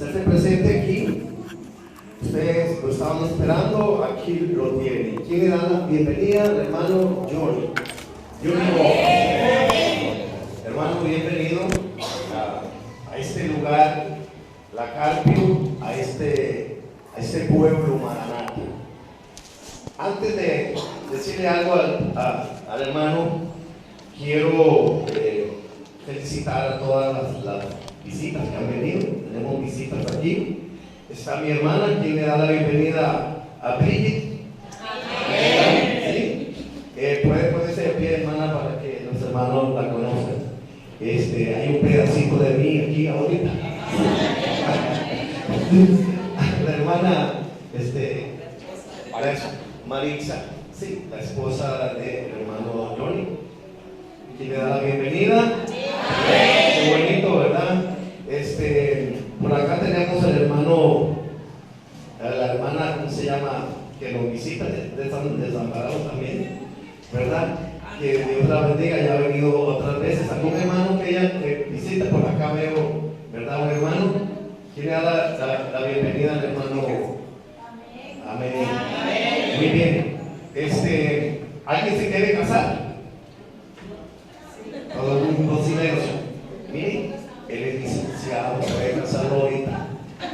hacerse presente aquí. Ustedes lo estaban esperando, aquí lo tienen. ¿Quién le da la bienvenida al hermano Johnny? Hermano, bienvenido a este lugar, La Carpio, a este pueblo Maranata. Antes de decirle algo al hermano, quiero felicitar a todas las visitas que han venido. Tenemos visitas aquí. Está mi hermana, quien le da la bienvenida a Bridget. ¿Sí? Puede ponerse de pie, hermana, para que los hermanos la conozcan. Hay un pedacito de mí aquí ahorita. La hermana Maritza, sí, la esposa del hermano Johnny, quien le da la bienvenida. Qué bonito, ¿verdad? Por acá tenemos al hermano, la hermana, ¿cómo se llama? Que nos visita, están desamparados también, ¿verdad? Que Dios la bendiga, ya ha venido otras veces. ¿Algún hermano que ella visita? Por acá veo, ¿verdad? Un hermano. ¿Quién le da la bienvenida al hermano? Amén. Muy bien. ¿Alguien se quiere casar? Todo el mundo silencio. Miren, él es licenciado, se puede casar ahorita.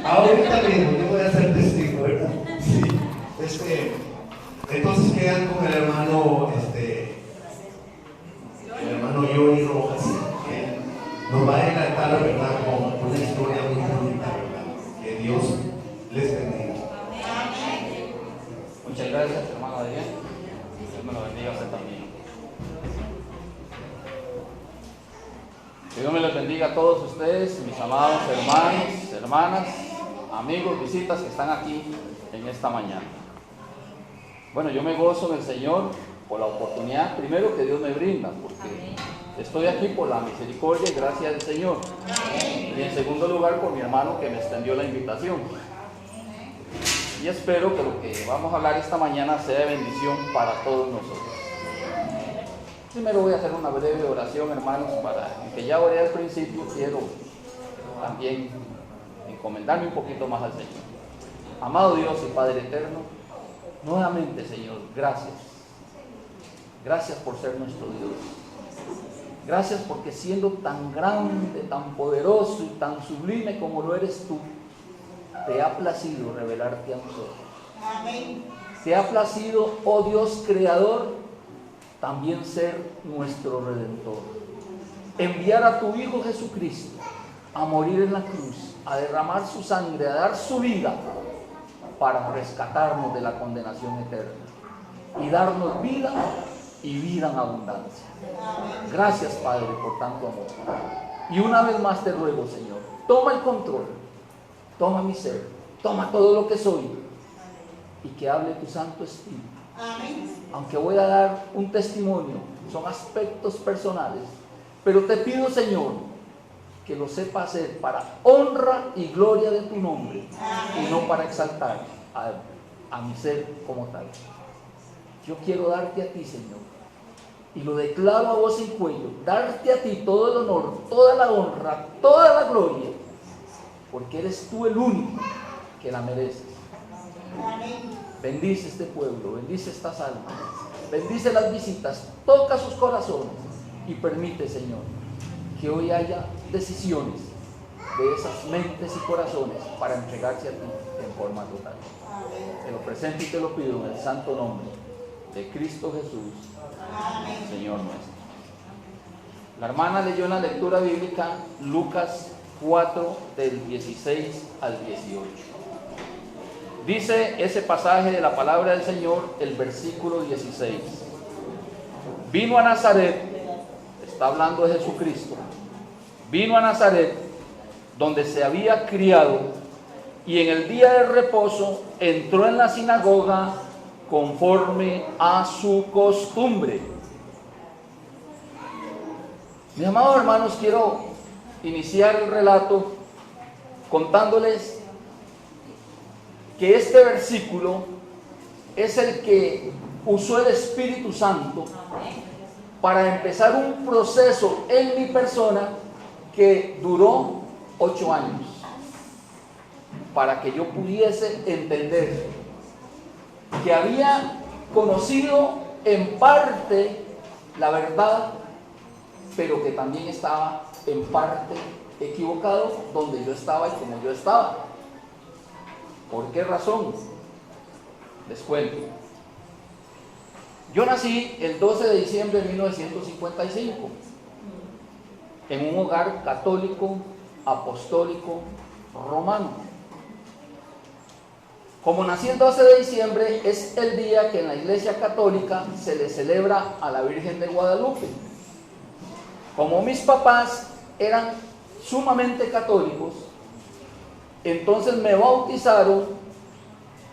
Ahorita mismo, yo voy a ser testigo, ¿verdad? Sí. Entonces quedan con el hermano, Johnny Rojas, que nos va a encantar, ¿verdad? Con una historia muy bonita, ¿verdad? Que Dios les bendiga. Muchas gracias, hermano Adrián. Dios me lo bendiga a usted también. Que Dios me los bendiga a todos ustedes, mis amados hermanos, hermanas, amigos, visitas que están aquí en esta mañana. Bueno, yo me gozo en el Señor por la oportunidad, primero que Dios me brinda, porque estoy aquí por la misericordia y gracia del Señor. Y en segundo lugar, por mi hermano que me extendió la invitación. Y espero que lo que vamos a hablar esta mañana sea de bendición para todos nosotros. Primero voy a hacer una breve oración, hermanos, que ya oré al principio, quiero también encomendarme un poquito más al Señor. Amado Dios y Padre eterno, nuevamente, Señor, gracias. Gracias por ser nuestro Dios. Gracias porque siendo tan grande, tan poderoso y tan sublime como lo eres tú, te ha placido revelarte a nosotros. Amén. Te ha placido, oh Dios creador, también ser nuestro Redentor. Enviar a tu Hijo Jesucristo a morir en la cruz, a derramar su sangre, a dar su vida para rescatarnos de la condenación eterna y darnos vida y vida en abundancia. Gracias, Padre, por tanto amor. Y una vez más te ruego, Señor, toma el control, toma mi ser, toma todo lo que soy y que hable tu Santo Espíritu. Amén. Aunque voy a dar un testimonio, son aspectos personales, pero te pido, Señor, que lo sepa hacer para honra y gloria de tu nombre. Amén. Y no para exaltar a mi ser como tal. Yo quiero darte a ti, Señor, y lo declaro a voz en cuello, darte a ti todo el honor, toda la honra, toda la gloria, porque eres tú el único que la mereces. Amén. Bendice este pueblo, bendice estas almas, bendice las visitas, toca sus corazones y permite, Señor, que hoy haya decisiones de esas mentes y corazones para entregarse a ti en forma total. Te lo presento y te lo pido en el santo nombre de Cristo Jesús, Señor nuestro. La hermana leyó en la lectura bíblica Lucas 4 del 16 al 18. Dice ese pasaje de la palabra del Señor, el versículo 16. Vino a Nazaret, está hablando de Jesucristo, vino a Nazaret, donde se había criado, y en el día de reposo entró en la sinagoga conforme a su costumbre. Mis amados hermanos, quiero iniciar el relato contándoles que este versículo es el que usó el Espíritu Santo para empezar un proceso en mi persona que duró 8 años. para que yo pudiese entender que había conocido en parte la verdad, pero que también estaba en parte equivocado donde yo estaba y como yo estaba. ¿Por qué razón? Les cuento. Yo nací el 12 de diciembre de 1955 en un hogar católico, apostólico, romano. Como nací el 12 de diciembre, es el día que en la Iglesia Católica se le celebra a la Virgen de Guadalupe. Como mis papás eran sumamente católicos, entonces me bautizaron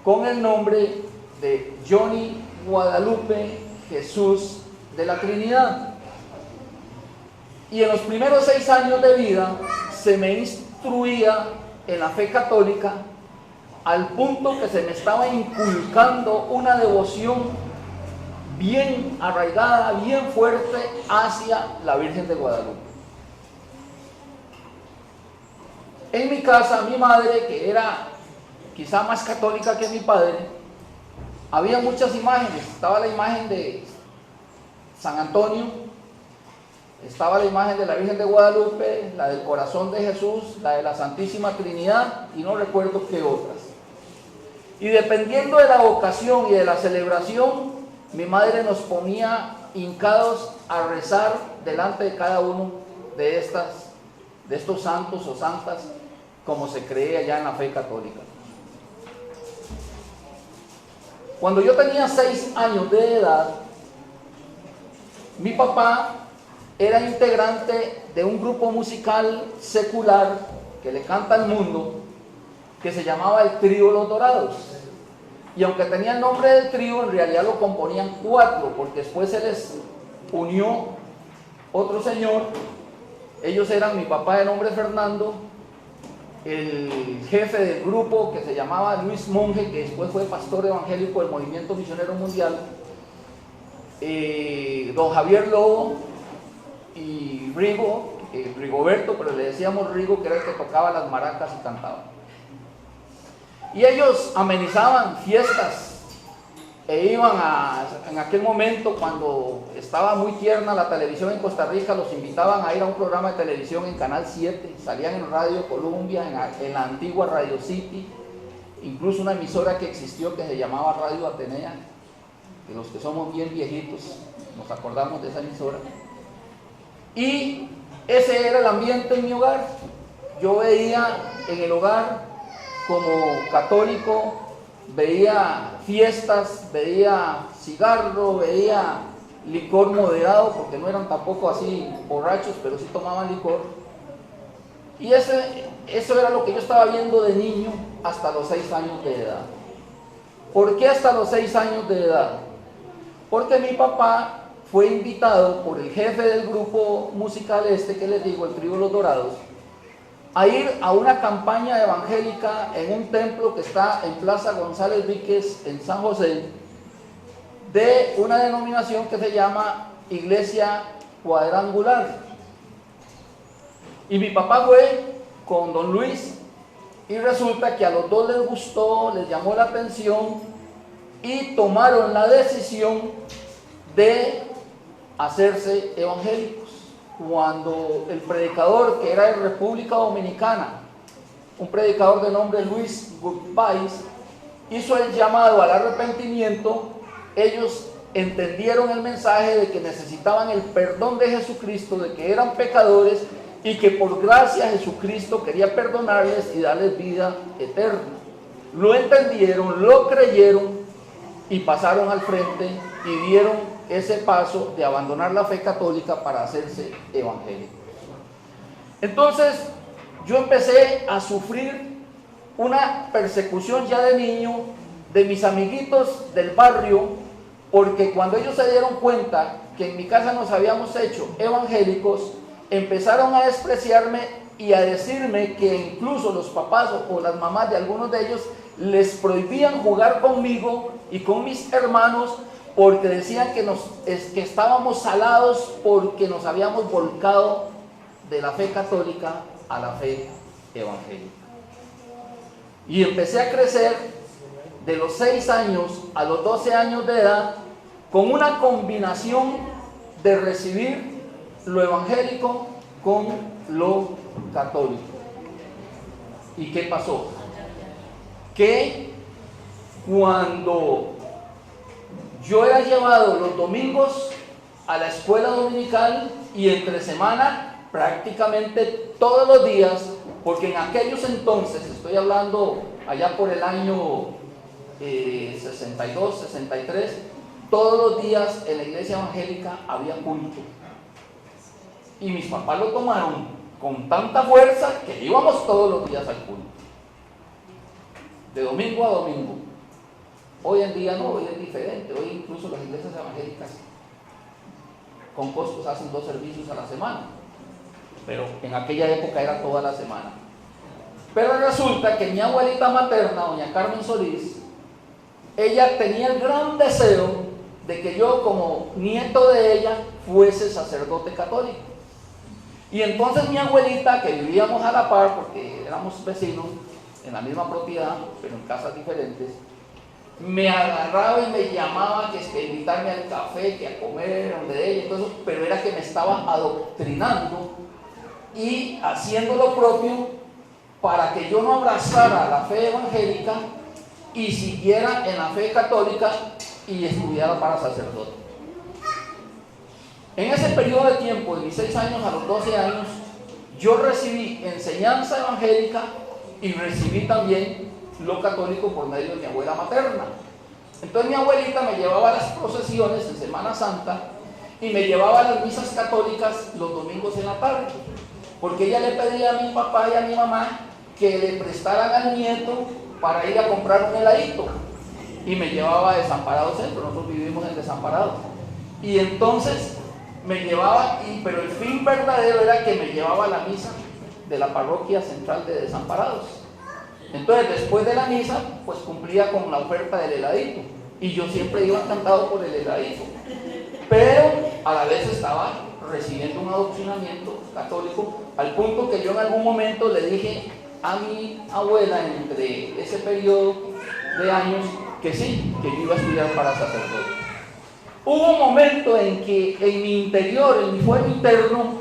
con el nombre de Johnny Guadalupe Jesús de la Trinidad. Y en los primeros 6 años de vida se me instruía en la fe católica al punto que se me estaba inculcando una devoción bien arraigada, bien fuerte hacia la Virgen de Guadalupe. En mi casa, mi madre, que era quizá más católica que mi padre, había muchas imágenes. Estaba la imagen de San Antonio, estaba la imagen de la Virgen de Guadalupe, la del Corazón de Jesús, la de la Santísima Trinidad y no recuerdo qué otras. Y dependiendo de la ocasión y de la celebración, mi madre nos ponía hincados a rezar delante de cada uno de estos santos o santas, como se cree allá en la fe católica. Cuando yo tenía 6 años de edad, mi papá era integrante de un grupo musical secular que le canta al mundo, que se llamaba el Trío Los Dorados. Y aunque tenía el nombre del trío, en realidad lo componían 4, porque después se les unió otro señor. Ellos eran mi papá de nombre Fernando, el jefe del grupo que se llamaba Luis Monge, que después fue pastor evangélico del Movimiento Misionero Mundial, don Javier Lobo y Rigoberto, pero le decíamos Rigo, que era el que tocaba las maracas y cantaba. Y ellos amenizaban fiestas e iban en aquel momento, cuando estaba muy tierna la televisión en Costa Rica, los invitaban a ir a un programa de televisión en Canal 7, salían en Radio Colombia, en la antigua Radio City, incluso una emisora que existió que se llamaba Radio Atenea, que los que somos bien viejitos nos acordamos de esa emisora. Y ese era el ambiente en mi hogar. Yo veía en el hogar, como católico, veía fiestas, veía cigarro, veía licor moderado, porque no eran tampoco así borrachos, pero sí tomaban licor. Y eso era lo que yo estaba viendo de niño hasta los 6 años de edad. ¿Por qué hasta los 6 años de edad? Porque mi papá fue invitado por el jefe del grupo musical que les digo, el Trío Los Dorados, a ir a una campaña evangélica en un templo que está en Plaza González Víquez, en San José, de una denominación que se llama Iglesia Cuadrangular. Y mi papá fue con don Luis, y resulta que a los dos les gustó, les llamó la atención, y tomaron la decisión de hacerse evangélicos. Cuando el predicador, que era de República Dominicana, un predicador de nombre Luis Goodbais, hizo el llamado al arrepentimiento, ellos entendieron el mensaje de que necesitaban el perdón de Jesucristo, de que eran pecadores y que por gracia Jesucristo quería perdonarles y darles vida eterna. Lo entendieron, lo creyeron y pasaron al frente y dieron ese paso de abandonar la fe católica para hacerse evangélicos. Entonces yo empecé a sufrir una persecución ya de niño de mis amiguitos del barrio, porque cuando ellos se dieron cuenta que en mi casa nos habíamos hecho evangélicos, empezaron a despreciarme y a decirme que incluso los papás o las mamás de algunos de ellos les prohibían jugar conmigo y con mis hermanos, porque decían que estábamos salados porque nos habíamos volcado de la fe católica a la fe evangélica. Y empecé a crecer de los 6 años a los 12 años de edad con una combinación de recibir lo evangélico con lo católico. ¿Y qué pasó? Que cuando yo era llevado los domingos a la escuela dominical y entre semana prácticamente todos los días, porque en aquellos entonces, estoy hablando allá por el año 62, 63, todos los días en la iglesia evangélica había culto. Y mis papás lo tomaron con tanta fuerza que íbamos todos los días al culto, de domingo a domingo. Hoy en día no, hoy es diferente. Hoy incluso las iglesias evangélicas con costos hacen 2 servicios a la semana, pero en aquella época era toda la semana. Pero resulta que mi abuelita materna, doña Carmen Solís, ella tenía el gran deseo de que yo, como nieto de ella, fuese sacerdote católico. Y entonces mi abuelita, que vivíamos a la par, porque éramos vecinos en la misma propiedad, pero en casas diferentes, me agarraba y me llamaba que es que invitarme al café, que a comer donde ella, entonces, pero era que me estaba adoctrinando y haciendo lo propio para que yo no abrazara la fe evangélica y siguiera en la fe católica y estudiara para sacerdote. En ese periodo de tiempo, de mis 6 años a los 12 años, yo recibí enseñanza evangélica y recibí también lo católico por medio de mi abuela materna. Entonces mi abuelita me llevaba a las procesiones en Semana Santa y me llevaba a las misas católicas los domingos en la tarde, porque ella le pedía a mi papá y a mi mamá que le prestaran al nieto para ir a comprar un heladito, y me llevaba a Desamparados Centro. Nosotros vivimos en Desamparados, y entonces me llevaba, pero el fin verdadero era que me llevaba a la misa de la parroquia central de Desamparados. Entonces después de la misa pues cumplía con la oferta del heladito, y yo siempre iba encantado por el heladito, pero a la vez estaba recibiendo un adoctrinamiento católico, al punto que yo en algún momento le dije a mi abuela, entre ese periodo de años, que sí, que yo iba a estudiar para sacerdote. Hubo un momento en que en mi interior, en mi fuero interno,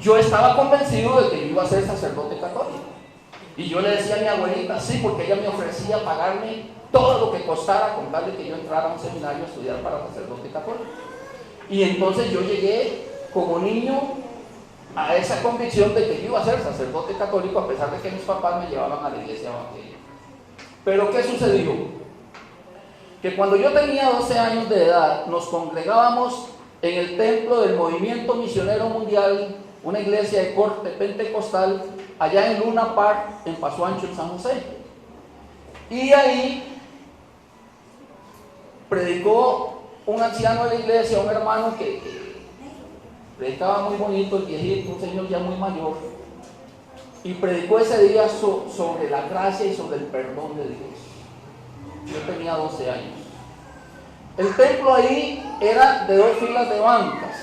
yo estaba convencido de que yo iba a ser sacerdote católico. Y yo le decía a mi abuelita, sí, porque ella me ofrecía pagarme todo lo que costara con tal de que yo entrara a un seminario a estudiar para sacerdote católico. Y entonces yo llegué como niño a esa convicción de que yo iba a ser sacerdote católico, a pesar de que mis papás me llevaban a la iglesia evangélica. Pero ¿qué sucedió? Que cuando yo tenía 12 años de edad, nos congregábamos en el templo del Movimiento Misionero Mundial, una iglesia de corte pentecostal, allá en Luna Park, en Paso Ancho, en San José. Y ahí predicó un anciano de la iglesia, un hermano que predicaba muy bonito, el viejito, un señor ya muy mayor, y predicó ese día sobre la gracia y sobre el perdón de Dios. Yo tenía 12 años. El templo ahí era de 2 filas de bancas,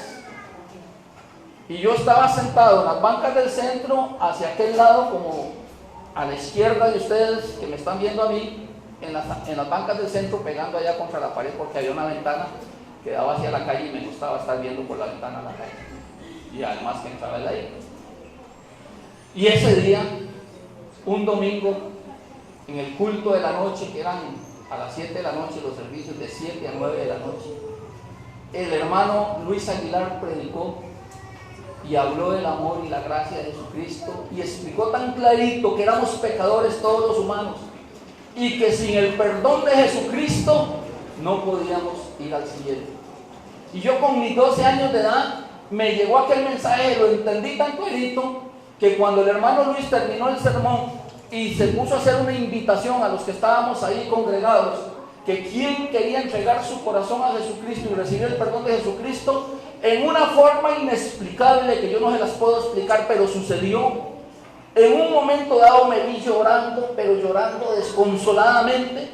y yo estaba sentado en las bancas del centro, hacia aquel lado, como a la izquierda de ustedes que me están viendo a mí, en las bancas del centro, pegando allá contra la pared, porque había una ventana que daba hacia la calle y me gustaba estar viendo por la ventana a la calle, y además que entraba el aire. Y ese día, un domingo, en el culto de la noche, que eran a las 7 de la noche, los servicios de 7 a 9 de la noche, el hermano Luis Aguilar predicó y habló del amor y la gracia de Jesucristo, y explicó tan clarito que éramos pecadores todos los humanos, y que sin el perdón de Jesucristo no podíamos ir al cielo. Y yo con mis 12 años de edad me llegó aquel mensaje, lo entendí tan clarito, que cuando el hermano Luis terminó el sermón y se puso a hacer una invitación a los que estábamos ahí congregados, que quien quería entregar su corazón a Jesucristo y recibir el perdón de Jesucristo, en una forma inexplicable que yo no se las puedo explicar, pero sucedió. En un momento dado me vi llorando, pero llorando desconsoladamente,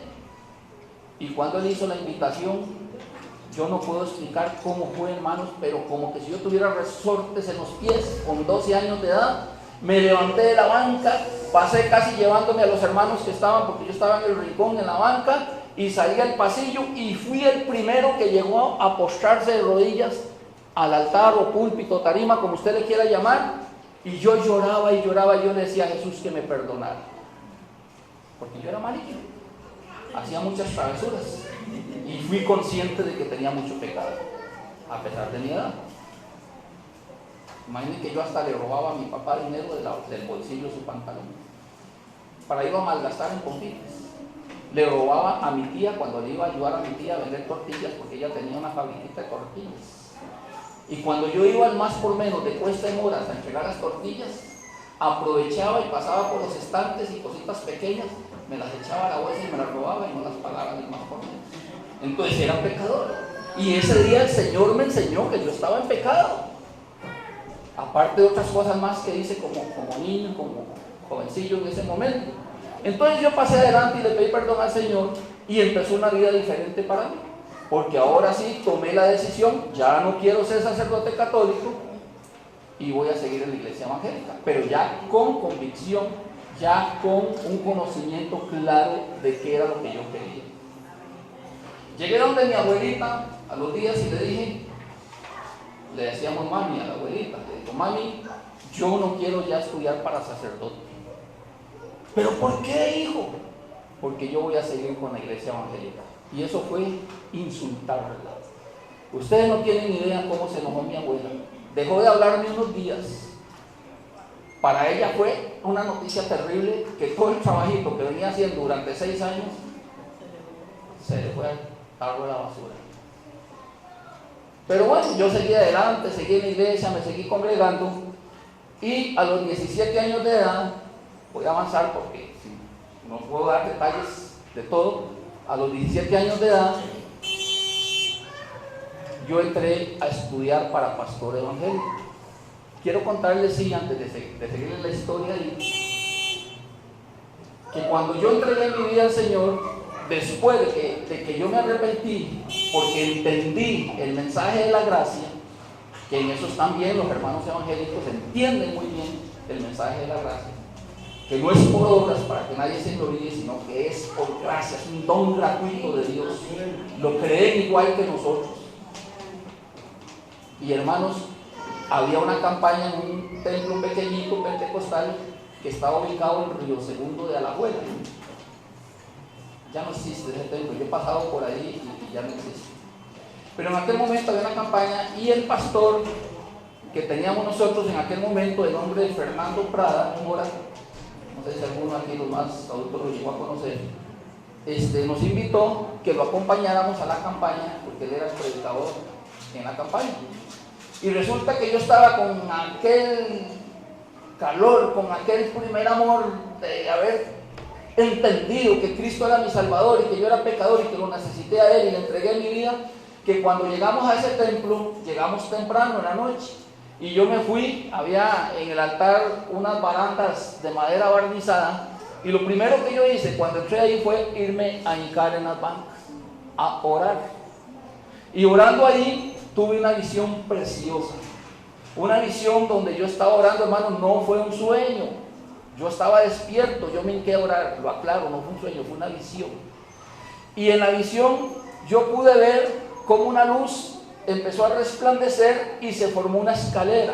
y cuando él hizo la invitación, yo no puedo explicar cómo fue, hermanos, pero como que si yo tuviera resortes en los pies con 12 años de edad, Me levanté de la banca, pasé casi llevándome a los hermanos que estaban, porque yo estaba en el rincón, en la banca, y salí al pasillo y fui el primero que llegó a postrarse de rodillas al altar o púlpito, tarima, como usted le quiera llamar, y yo lloraba y lloraba, y yo le decía a Jesús que me perdonara, porque yo era malillo, hacía muchas travesuras, y fui consciente de que tenía mucho pecado, a pesar de mi edad. Imaginen que yo hasta le robaba a mi papá dinero del bolsillo de su pantalón, para irlo a malgastar en confites. Le robaba a mi tía cuando le iba a ayudar a mi tía a vender tortillas, porque ella tenía una fabriquita de tortillas. Y cuando yo iba al más por menos de Cuesta de Moras a entregar las tortillas, aprovechaba y pasaba por los estantes y cositas pequeñas, me las echaba a la bolsa y me las robaba y no las pagaba ni más por menos. Entonces era pecador. Y ese día el Señor me enseñó que yo estaba en pecado. Aparte de otras cosas más que hice como niño, como jovencillo en ese momento. Entonces yo pasé adelante y le pedí perdón al Señor y empezó una vida diferente para mí. Porque ahora sí tomé la decisión, ya no quiero ser sacerdote católico y voy a seguir en la iglesia evangélica, pero ya con convicción, ya con un conocimiento claro de qué era lo que yo quería. Llegué donde mi abuelita a los días y le dije, le decíamos mami a la abuelita, le digo, mami, yo no quiero ya estudiar para sacerdote. ¿Pero por qué, hijo? Porque yo voy a seguir con la iglesia evangélica. Y eso fue insultarla. Ustedes no tienen ni idea cómo se enojó mi abuela. Dejó de hablarme unos días. Para ella fue una noticia terrible que todo el trabajito que venía haciendo durante 6 años se le fue al tarro de la basura. Pero bueno, yo seguí adelante, seguí en la iglesia, me seguí congregando y a los 17 años de edad, voy a avanzar porque no puedo dar detalles de todo, a los 17 años de edad yo entré a estudiar para pastor evangélico. Quiero contarles, sí, antes de seguir la historia, que cuando yo entregué mi vida al Señor, después de que yo me arrepentí, porque entendí el mensaje de la gracia, que en eso están bien los hermanos evangélicos, entienden muy bien el mensaje de la gracia, que no es por obras para que nadie se gloríe, sino que es por gracia, es un don gratuito de Dios, lo creen igual que nosotros. Y hermanos, había una campaña en un templo pequeñito pentecostal que estaba ubicado en Río Segundo de Alajuela. Ya no existe ese templo, yo he pasado por ahí y ya no existe. Pero en aquel momento había una campaña y el pastor que teníamos nosotros en aquel momento, de nombre de Fernando Prada Mora, no sé si alguno aquí los más adultos lo llegó a conocer, nos invitó que lo acompañáramos a la campaña, porque él era el predicador en la campaña. Y resulta que yo estaba con aquel calor, con aquel primer amor de haber entendido que Cristo era mi Salvador y que yo era pecador y que lo necesité a Él y le entregué mi vida, que cuando llegamos a ese templo, llegamos temprano en la noche y yo me fui, había en el altar unas barandas de madera barnizada y lo primero que yo hice cuando entré ahí fue irme a hincar en las bancas, a orar. Y orando ahí tuve una visión preciosa, una visión donde yo estaba orando, hermano, no fue un sueño, yo estaba despierto, yo me hinqué a orar, lo aclaro, no fue un sueño, fue una visión. Y en la visión yo pude ver cómo una luz empezó a resplandecer y se formó una escalera,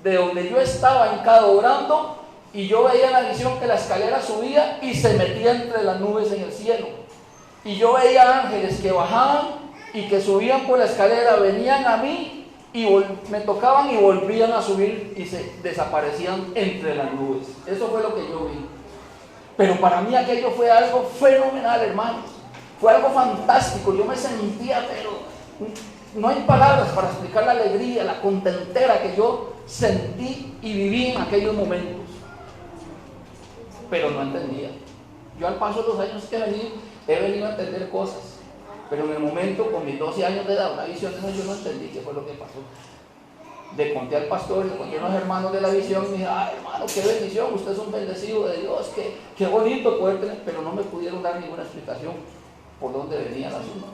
de donde yo estaba hincado orando, y yo veía en la visión que la escalera subía y se metía entre las nubes en el cielo. Y yo veía ángeles que bajaban y que subían por la escalera, venían a mí y me tocaban y volvían a subir y se desaparecían entre las nubes. Eso fue lo que yo vi. Pero para mí aquello fue algo fenomenal, hermanos. Fue algo fantástico. Yo me sentía, pero no hay palabras para explicar la alegría, la contentera que yo sentí y viví en aquellos momentos. Pero no entendía. Yo al paso de los años que he venido a entender cosas. Pero en el momento, con mis 12 años de edad, una visión de eso, yo no entendí qué fue lo que pasó. Le conté al pastor, le conté a unos hermanos de la visión, y me dije, ay hermano, qué bendición, usted es un bendecido de Dios, qué bonito poder tener, pero no me pudieron dar ninguna explicación por dónde venía el asunto.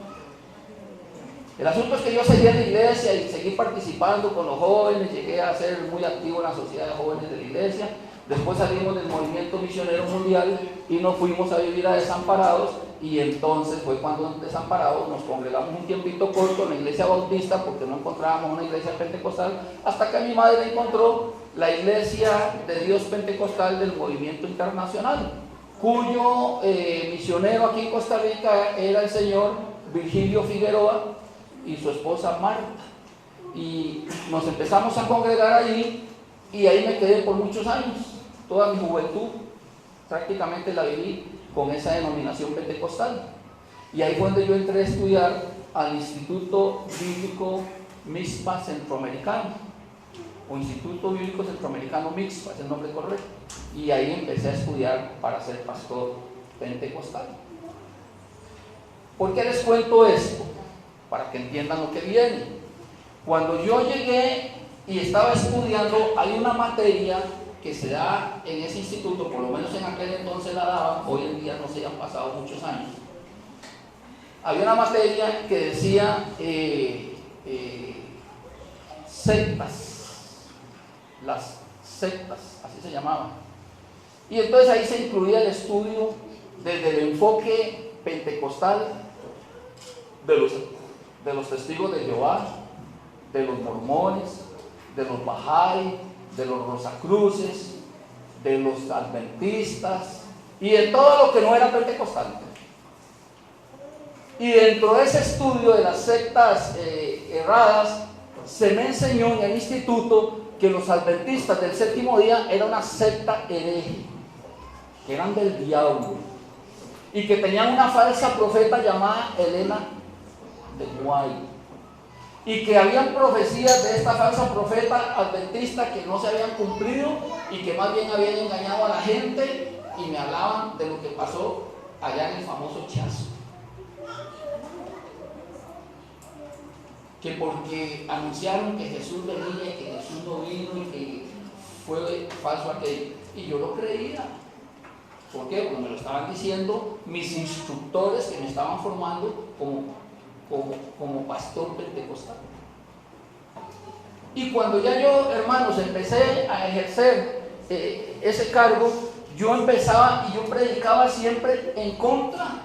El asunto es que yo seguí en la iglesia y seguí participando con los jóvenes, llegué a ser muy activo en la sociedad de jóvenes de la iglesia, Después salimos del movimiento misionero mundial y nos fuimos a vivir a Desamparados, y entonces fue cuando en Desamparados nos congregamos un tiempito corto en la iglesia bautista porque no encontrábamos una iglesia pentecostal, hasta que mi madre encontró la iglesia de Dios pentecostal del movimiento internacional, cuyo misionero aquí en Costa Rica era el señor Virgilio Figueroa y su esposa Marta, y nos empezamos a congregar allí, y ahí me quedé por muchos años. Toda mi juventud prácticamente la viví con esa denominación pentecostal, y ahí fue donde yo entré a estudiar al Instituto Bíblico Mixpa Centroamericano, o Instituto Bíblico Centroamericano Mixpa es el nombre correcto, y ahí empecé a estudiar para ser pastor pentecostal. ¿Por qué les cuento esto? Para que entiendan lo que viene. Cuando yo llegué y estaba estudiando, hay una materia que se da en ese instituto, por lo menos en aquel entonces la daban, hoy en día no sé, han pasado muchos años. Había una materia que decía sectas, las sectas, así se llamaban. Y entonces ahí se incluía el estudio desde el enfoque pentecostal de los testigos de Jehová, de los mormones, de los Bahá'í, de los Rosacruces, de los adventistas y de todo lo que no era pentecostal. Y dentro de ese estudio de las sectas erradas, se me enseñó en el instituto que los adventistas del séptimo día era una secta hereje, que eran del diablo, y que tenían una falsa profeta llamada Elena de White, y que habían profecías de esta falsa profeta adventista que no se habían cumplido y que más bien habían engañado a la gente, y me hablaban de lo que pasó allá en el famoso Chazo, que porque anunciaron que Jesús venía y que Jesús no vino y que fue falso aquello, y yo lo creía. ¿Por qué? Porque me lo estaban diciendo mis instructores que me estaban formando como pastor pentecostal. Y cuando ya yo, hermanos, empecé a ejercer ese cargo, yo empezaba y yo predicaba siempre en contra,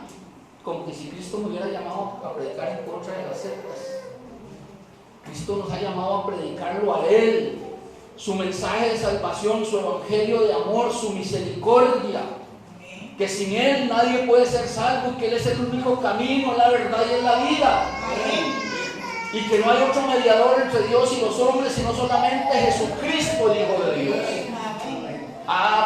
como que si Cristo me hubiera llamado a predicar en contra de las sectas. Cristo nos ha llamado a predicarlo a Él, su mensaje de salvación, su evangelio de amor, su misericordia, que sin Él nadie puede ser salvo, que Él es el único camino, la verdad y la vida. Y que no hay otro mediador entre Dios y los hombres, sino solamente Jesucristo, el Hijo de Dios.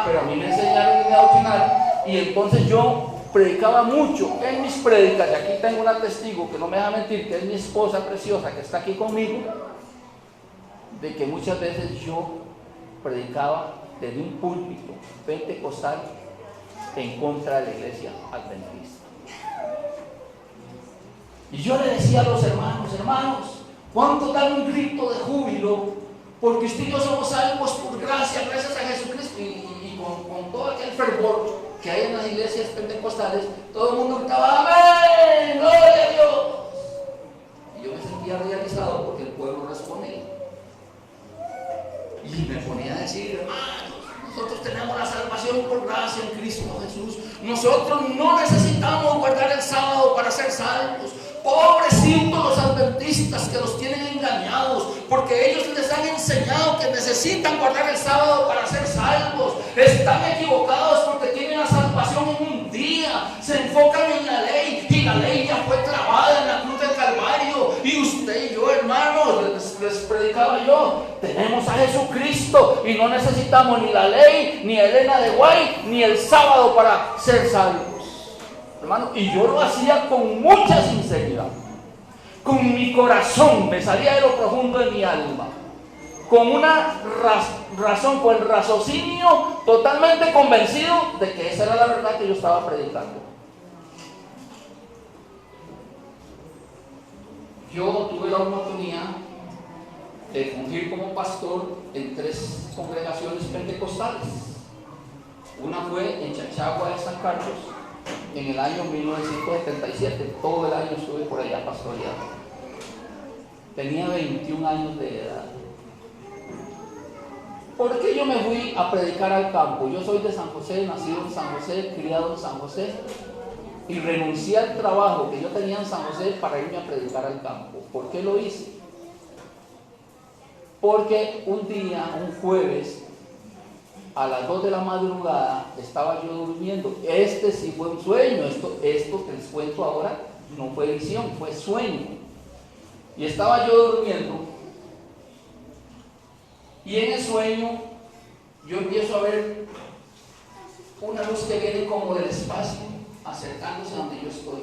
Pero a mí me enseñaron y me adoctrinaron, y entonces yo predicaba mucho en mis prédicas, y aquí tengo una testigo que no me deja mentir, que es mi esposa preciosa que está aquí conmigo, de que muchas veces yo predicaba desde un púlpito pentecostal en contra de la iglesia adventista. Y yo le decía a los hermanos, ¿cuánto dan un grito de júbilo? Porque usted y yo somos salvos por gracia, gracias a Jesucristo. Y con todo aquel fervor que hay en las iglesias pentecostales, todo el mundo gritaba ¡amén! ¡Gloria a Dios! Y yo me sentía realizado porque el pueblo respondía. Y me ponía a decir, hermanos, nosotros tenemos la salvación por gracia en Cristo Jesús. Nosotros no necesitamos guardar el sábado para ser salvos. Pobrecitos los adventistas que los tienen engañados, porque ellos les han enseñado que necesitan guardar el sábado para ser salvos. Están equivocados porque tienen la salvación en un día. Se enfocan en la ley, y la ley ya fue clavada en la cruz del Calvario. Y usted y yo, hermanos, les predicaba yo, tenemos a Jesucristo y no necesitamos ni la ley, ni Elena de White, ni el sábado para ser salvos. Hermano, y yo lo hacía con mucha sinceridad, con mi corazón, me salía de lo profundo de mi alma, con una razón, con el raciocinio totalmente convencido de que esa era la verdad que yo estaba predicando. Yo tuve la oportunidad de fungir como pastor en 3 congregaciones pentecostales. Una fue en Chachagua de San Carlos, en el año 1977, todo el año estuve por allá pastoreando. Tenía 21 años de edad. ¿Por qué yo me fui a predicar al campo? Yo soy de San José, nacido en San José, criado en San José, y renuncié al trabajo que yo tenía en San José para irme a predicar al campo. ¿Por qué lo hice? Porque un día, un jueves, a las 2 de la madrugada, estaba yo durmiendo. Este sí fue un sueño, esto que les cuento ahora no fue visión, fue sueño. Y estaba yo durmiendo, y en el sueño yo empiezo a ver una luz que viene como del espacio, acercándose a donde yo estoy.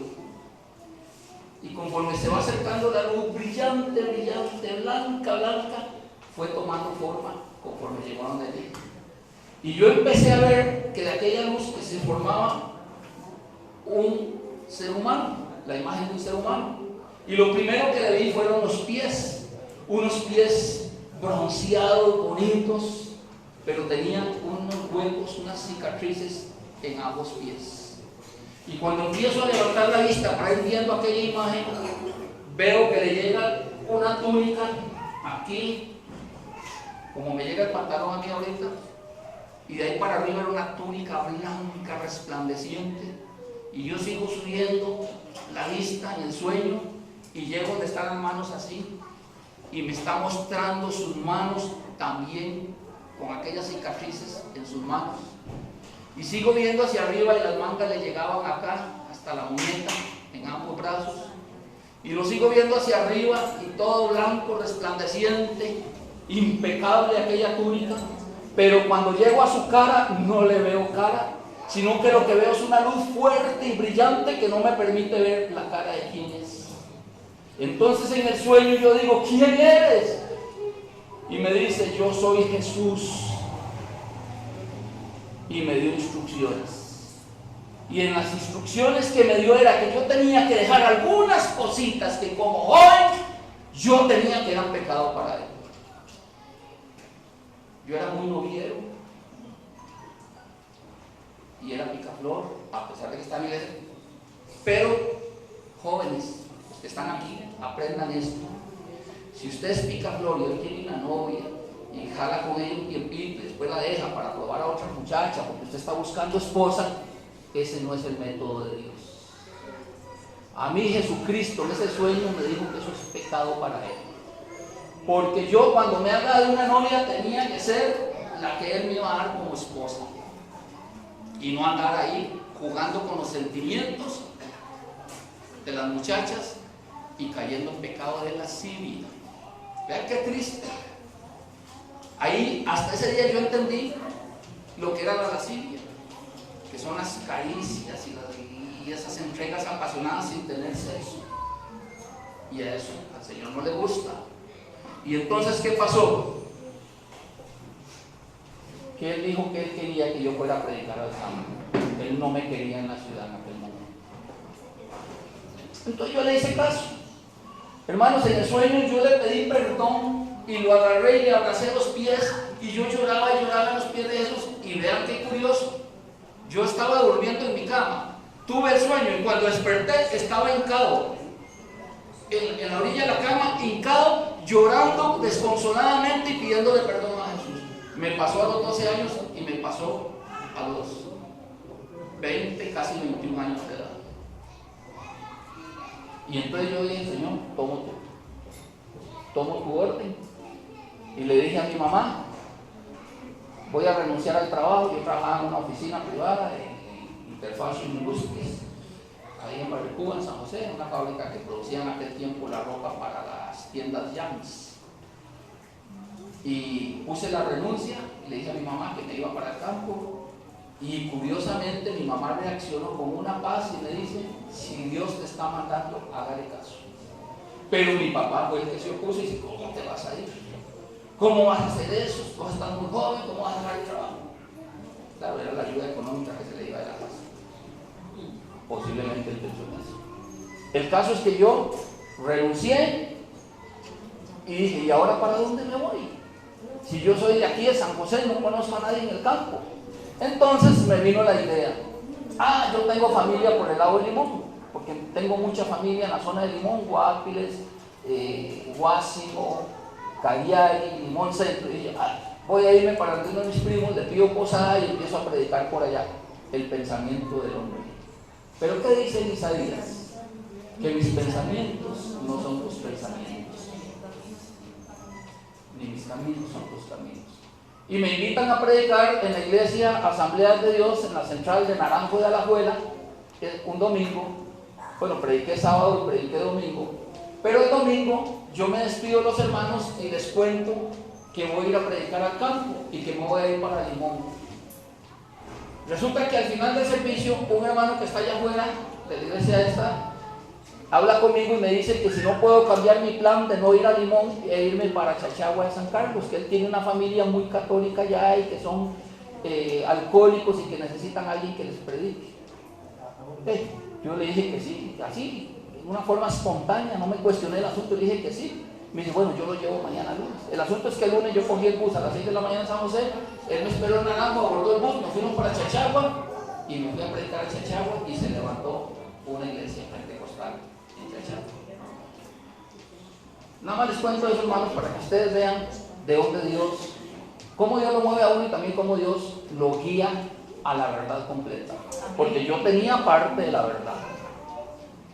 Y conforme se va acercando la luz, brillante, brillante, blanca, blanca, fue tomando forma conforme llegó a donde llegué. Y yo empecé a ver que de aquella luz que se formaba un ser humano, la imagen de un ser humano. Y lo primero que le vi fueron los pies, unos pies bronceados, bonitos, pero tenían unos huecos, unas cicatrices en ambos pies. Y cuando empiezo a levantar la vista para ir viendo aquella imagen, veo que le llega una túnica aquí, como me llega el pantalón a mí ahorita, y de ahí para arriba era una túnica blanca, resplandeciente, y yo sigo subiendo la vista en el sueño, y llego donde están las manos así, y me está mostrando sus manos también, con aquellas cicatrices en sus manos. Y sigo viendo hacia arriba y las mangas le llegaban acá, hasta la muñeca, en ambos brazos. Y lo sigo viendo hacia arriba y todo blanco, resplandeciente, impecable aquella túnica. Pero cuando llego a su cara, no le veo cara, sino que lo que veo es una luz fuerte y brillante que no me permite ver la cara de quién es. Entonces en el sueño yo digo, ¿quién eres? Y me dice, yo soy Jesús. Y me dio instrucciones. Y en las instrucciones que me dio era que yo tenía que dejar algunas cositas que como hoy yo tenía que dar pecado para él. Yo era muy noviero y era picaflor, a pesar de que está en la iglesia. Pero, jóvenes que están aquí, aprendan esto. Si usted es picaflor y hoy tiene una novia y jala con ella un tiempito y después la deja para probar a otra muchacha porque usted está buscando esposa, ese no es el método de Dios. A mí Jesucristo en ese sueño me dijo que eso es pecado para él. Porque yo cuando me haga de una novia tenía que ser la que él me iba a dar como esposa. Y no andar ahí jugando con los sentimientos de las muchachas y cayendo en pecado de lascivia. Vean qué triste. Ahí hasta ese día yo entendí lo que era la lascivia, que son las caricias y esas entregas apasionadas sin tener sexo. Y a eso al Señor no le gusta. Y entonces, ¿qué pasó? Que Él dijo que Él quería que yo fuera a predicar al campo. Él no me quería en la ciudad en aquel momento. Entonces yo le hice caso. Hermanos, en el sueño yo le pedí perdón y lo agarré y le abracé los pies y yo lloraba y lloraba en los pies de Jesús. Y vean qué curioso. Yo estaba durmiendo en mi cama. Tuve el sueño y cuando desperté estaba hincado. En la orilla de la cama, hincado, llorando desconsoladamente y pidiéndole perdón a Jesús. Me pasó a los 12 años y me pasó a los 20, casi 21 años de edad. Y entonces yo dije, Señor, tomo tu orden. Y le dije a mi mamá, voy a renunciar al trabajo. Yo trabajaba en una oficina privada en Interfashion Industries, ahí en Barrio Cuba, en San José, en una fábrica que producía en aquel tiempo la ropa para las tiendas Yams. Y puse la renuncia y le dije a mi mamá que me iba para el campo. Y curiosamente mi mamá reaccionó con una paz y me dice, si Dios te está mandando, hágale caso. Pero mi papá fue el que se opuso y dice, ¿cómo te vas a ir? ¿Cómo vas a hacer eso? Tú estás muy joven, ¿cómo vas a dejar el trabajo? Claro, era la ayuda económica que se le iba de la casa. Posiblemente él pensó en eso. El caso es que yo renuncié y dije, ¿y ahora para dónde me voy? Si yo soy de aquí de San José, no conozco a nadie en el campo. Entonces me vino la idea, yo tengo familia por el lado de Limón, porque tengo mucha familia en la zona de Limón, Guápiles, Guásimo, Cariari, Limón Centro. Y dije, voy a irme para uno de mis primos, le pido posada y empiezo a predicar por allá el pensamiento del hombre. Pero ¿qué dice Isaías? Que mis pensamientos no son tus pensamientos, ni mis caminos son tus caminos. Y me invitan a predicar en la iglesia Asambleas de Dios en la central de Naranjo de Alajuela, un domingo. Bueno, prediqué sábado y prediqué domingo, pero el domingo yo me despido de los hermanos y les cuento que voy a ir a predicar al campo y que me voy a ir para Limón. Resulta que al final del servicio, un hermano que está allá afuera de la iglesia esta habla conmigo y me dice que si no puedo cambiar mi plan de no ir a Limón e irme para Chachagua de San Carlos, que él tiene una familia muy católica allá y que son alcohólicos y que necesitan a alguien que les predique. Yo le dije que sí, así, en una forma espontánea, no me cuestioné el asunto, le dije que sí. Me dice, bueno, yo lo llevo mañana lunes. El asunto es que el lunes yo cogí el bus a las 6 de la mañana en San José, él me esperó en Naranjo, abordó el bus, nos fuimos para Chachagua y me fui a predicar a Chachagua y se levantó una iglesia pentecostal en Chachagua. Nada más les cuento eso, hermanos, para que ustedes vean de dónde Dios, cómo Dios lo mueve a uno y también cómo Dios lo guía a la verdad completa. Porque yo tenía parte de la verdad.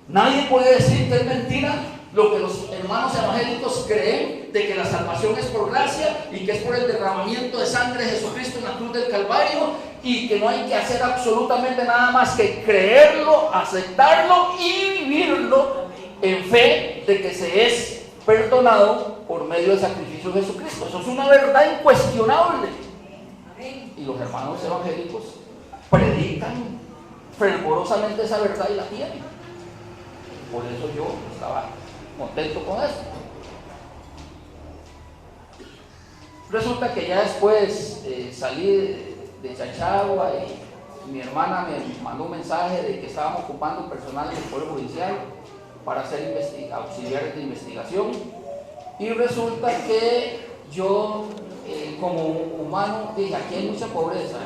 Nadie puede decir que es mentira lo que los hermanos evangélicos creen de que la salvación es por gracia y que es por el derramamiento de sangre de Jesucristo en la cruz del Calvario y que no hay que hacer absolutamente nada más que creerlo, aceptarlo y vivirlo en fe de que se es perdonado por medio del sacrificio de Jesucristo. Eso es una verdad incuestionable. Y los hermanos evangélicos predican fervorosamente esa verdad y la tienen. Por eso yo estaba contento con eso. Resulta que ya después salí de Chachagua y mi hermana me mandó un mensaje de que estábamos ocupando personal del Poder Judicial para ser auxiliares de investigación. Y resulta que yo, como humano, dije, aquí hay mucha pobreza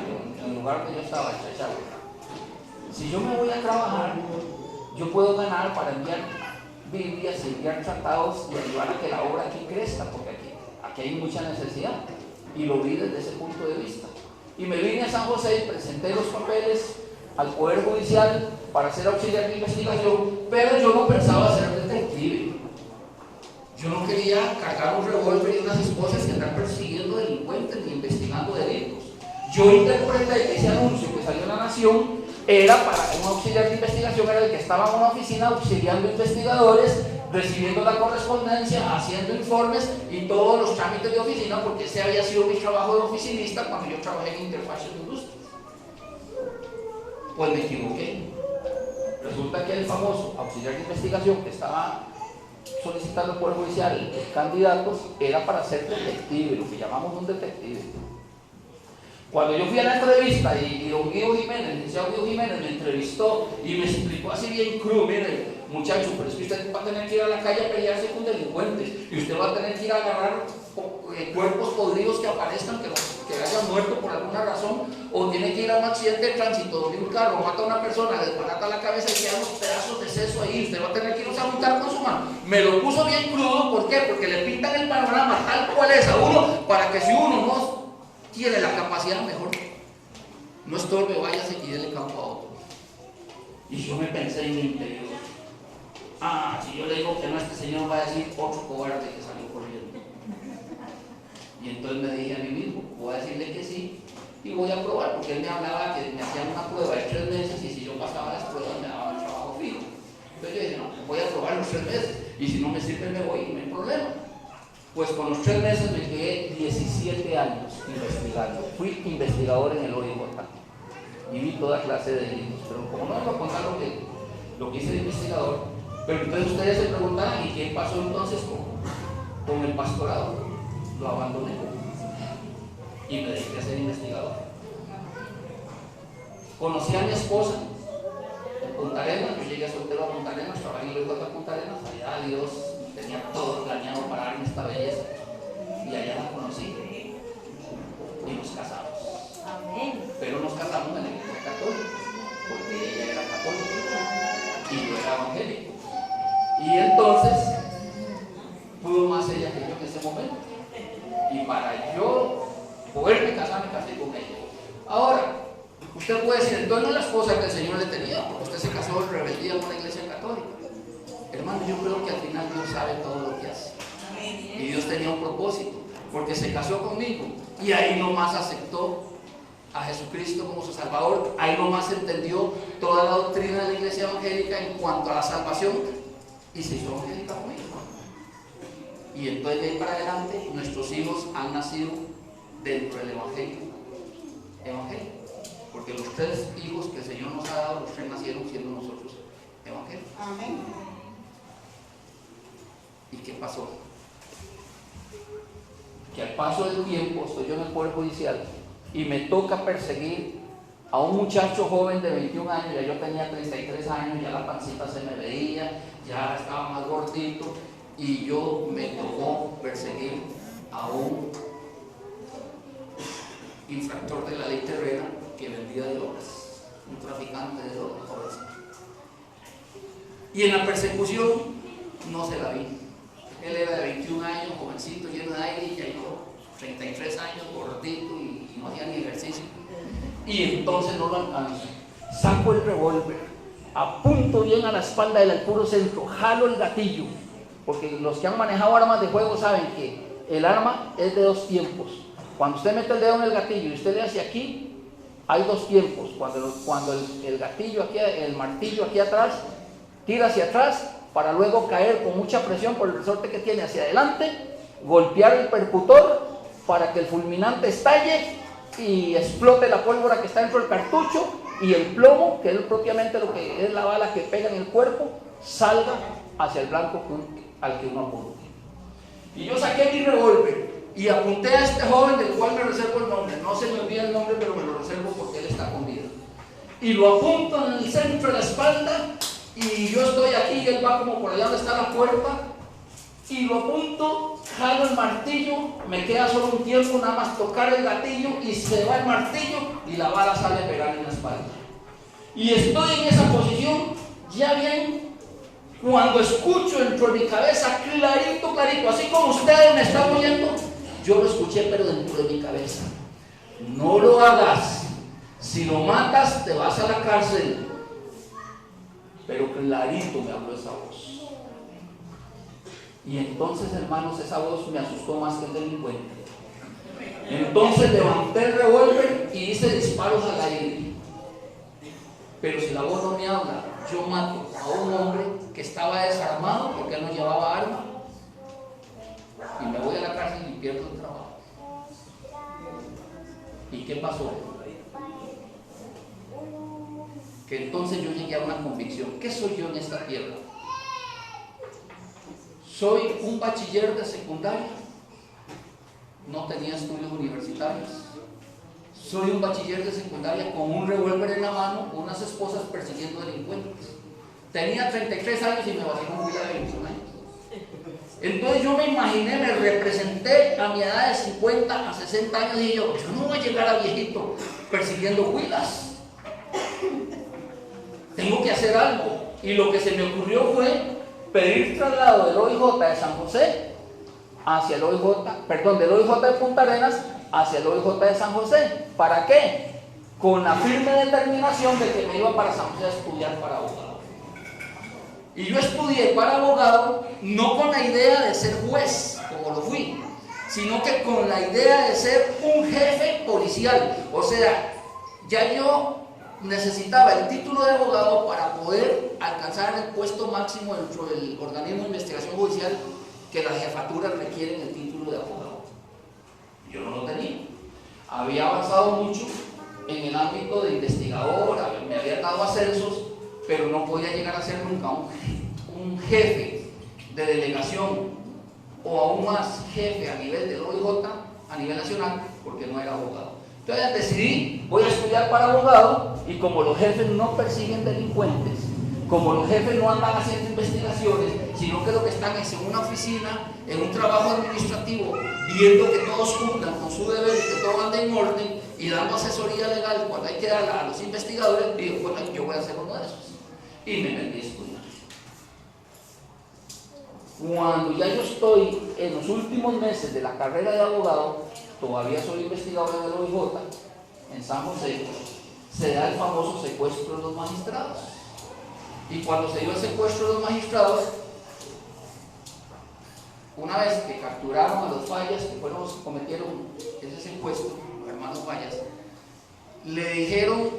en el lugar donde yo estaba, en Chachagua. Si yo me voy a trabajar, yo puedo ganar para enviar Biblias, enviar tratados y ayudar a que la obra aquí crezca, porque aquí hay mucha necesidad. Y lo vi desde ese punto de vista. Y me vine a San José y presenté los papeles al Poder Judicial para ser auxiliar de investigación, pero yo no pensaba ser detective. Yo no quería cargar un revólver y unas esposas que andar persiguiendo delincuentes ni investigando delitos. Yo interpreté que ese anuncio que salió en La Nación era para un auxiliar de investigación, era el que estaba en una oficina auxiliando investigadores, recibiendo la correspondencia, haciendo informes y todos los trámites de oficina, porque ese había sido mi trabajo de oficinista cuando yo trabajé en Interfacción Industria. Pues me equivoqué. Resulta que el famoso auxiliar de investigación que estaba solicitando por el judicial candidatos era para ser detective, lo que llamamos un detective. Cuando yo fui a la entrevista y don Guido Jiménez, el licenciado Guido Jiménez me entrevistó y me explicó así bien crudo, mire muchacho, pero es que usted va a tener que ir a la calle a pelearse con delincuentes y usted va a tener que ir a agarrar cuerpos podridos que aparezcan, que hayan muerto por alguna razón, o tiene que ir a un accidente de tránsito donde un carro mata a una persona, desbarata la cabeza y quedan unos pedazos de seso ahí, usted va a tener que irse a juntar con su mano. Me lo puso bien crudo, ¿por qué? Porque le pintan el panorama tal cual es a uno, para que si uno no tiene la capacidad, mejor no estorbe, váyase y déle campo a otro. Y yo me pensé en mi interior, si yo le digo que no, este señor va a decir otro cobarde que salió corriendo. Y entonces me dije a mí mismo, voy a decirle que sí y voy a probar, porque él me hablaba que me hacían una prueba de 3 meses y si yo pasaba las pruebas me daban el trabajo fijo. Entonces yo dije, no, voy a probar los 3 meses y si no me sirve me voy y no hay problema. Pues con los 3 meses me quedé 17 años investigando. Fui investigador en el OIJ y vi toda clase de delitos, pero como no les voy a contar lo que hice de investigador, pero entonces ustedes se preguntarán, ¿y qué pasó entonces con el pastorado? Lo abandoné y me dediqué a ser investigador. Conocí a mi esposa en Punta Arenas, yo llegué soltero a Punta Arenas, trabajé en el OIJ de Punta Arenas, allá Dios tenía todo planeado para darme esta belleza y allá la conocí y nos casamos. Amén. Pero nos casamos en la iglesia católica porque ella era católica y yo era evangélico y entonces pudo más ella que yo en ese momento y para yo decir, entonces no es la esposa que el Señor le tenía, porque usted se casó en rebeldía con la iglesia católica. Hermano, yo creo que al final Dios sabe todo lo que hace. Y Dios tenía un propósito, porque se casó conmigo y ahí nomás aceptó a Jesucristo como su Salvador, ahí nomás entendió toda la doctrina de la iglesia evangélica en cuanto a la salvación y se hizo evangélica conmigo. Y entonces de ahí para adelante nuestros hijos han nacido dentro del evangelio, porque los 3 hijos que el Señor nos ha dado, los 3 nacieron siendo nosotros evangélicos. Amén. ¿Y qué pasó? Que al paso del tiempo estoy yo en el Poder Judicial y me toca perseguir a un muchacho joven de 21 años, ya yo tenía 33 años, ya la pancita se me veía, ya estaba más gordito, y yo me tocó perseguir a un infractor de la ley terrena que vendía drogas, un traficante de drogas, jovencito. Y en la persecución no se la vi. Él era de 21 años, jovencito, lleno de aire, y ya yo 33 años, gordito, y no hacía ni ejercicio. Y entonces no lo alcanzo. Saco el revólver, apunto bien a la espalda del puro centro, jalo el gatillo, porque los que han manejado armas de fuego saben que el arma es de 2 tiempos. Cuando usted mete el dedo en el gatillo y usted le hace aquí, hay 2 tiempos. Cuando el gatillo aquí, el martillo aquí atrás, tira hacia atrás, para luego caer con mucha presión por el resorte que tiene hacia adelante, golpear el percutor para que el fulminante estalle y explote la pólvora que está dentro del cartucho, y el plomo, que es propiamente lo que es la bala que pega en el cuerpo, salga hacia el blanco al que uno apunte. Y yo saqué mi revólver y apunté a este joven del cual me reservo el nombre. No se me olvida el nombre, pero me lo reservo porque él está con vida. Y lo apunto en el centro de la espalda, y yo estoy aquí y él va como por allá donde está la puerta, y lo apunto, jalo el martillo, me queda solo un tiempo nada más tocar el gatillo y se va el martillo y la bala sale a pegar en la espalda. Y estoy en esa posición, ya bien, cuando escucho dentro de mi cabeza, clarito, así como ustedes me están oyendo, yo lo escuché pero dentro de mi cabeza: no lo hagas, si lo matas te vas a la cárcel. Pero clarito me habló esa voz. Y entonces, hermanos, esa voz me asustó más que el delincuente. Entonces levanté el revólver y hice disparos al aire. Pero si la voz no me habla, yo mato a un hombre que estaba desarmado porque él no llevaba arma, y me voy a la cárcel y pierdo el trabajo. ¿Y qué pasó? Que entonces yo llegué a una convicción: ¿qué soy yo en esta tierra? Soy un bachiller de secundaria, no tenía estudios universitarios. Soy un bachiller de secundaria con un revólver en la mano, con unas esposas persiguiendo delincuentes. Tenía 33 años y me vací con huila de 21 años. Entonces yo me imaginé, me representé a mi edad de 50 a 60 años, y yo no voy a llegar a viejito persiguiendo huilas. Tengo que hacer algo. Y lo que se me ocurrió fue pedir traslado del OIJ de San José hacia el OIJ, del OIJ de Punta Arenas hacia el OIJ de San José. ¿Para qué? Con la firme determinación de que me iba para San José a estudiar para abogado. Y yo estudié para abogado no con la idea de ser juez, como lo fui, sino que con la idea de ser un jefe policial. O sea, ya yo necesitaba el título de abogado para poder alcanzar el puesto máximo dentro del organismo de investigación judicial, que las jefaturas requieren el título de abogado. Yo no lo tenía. Había avanzado mucho en el ámbito de investigador, me había dado ascensos, pero no podía llegar a ser nunca un jefe de delegación, o aún más jefe a nivel del OIJ, a nivel nacional, porque no era abogado. Entonces decidí, voy a estudiar para abogado, y como los jefes no persiguen delincuentes, como los jefes no andan haciendo investigaciones, sino que lo que están es en una oficina, en un trabajo administrativo, viendo que todos cumplan con su deber y que todo ande en orden, y dando asesoría legal cuando hay que darla a los investigadores, digo, bueno, yo voy a ser uno de esos. Y me metí a estudiar. Cuando ya yo estoy en los últimos meses de la carrera de abogado, todavía soy investigador del OIJ en San José, se da el famoso secuestro de los magistrados. Y cuando se dio el secuestro de los magistrados, una vez que capturaron a los Fallas, que fueron los que cometieron ese secuestro, los hermanos Fallas, le dijeron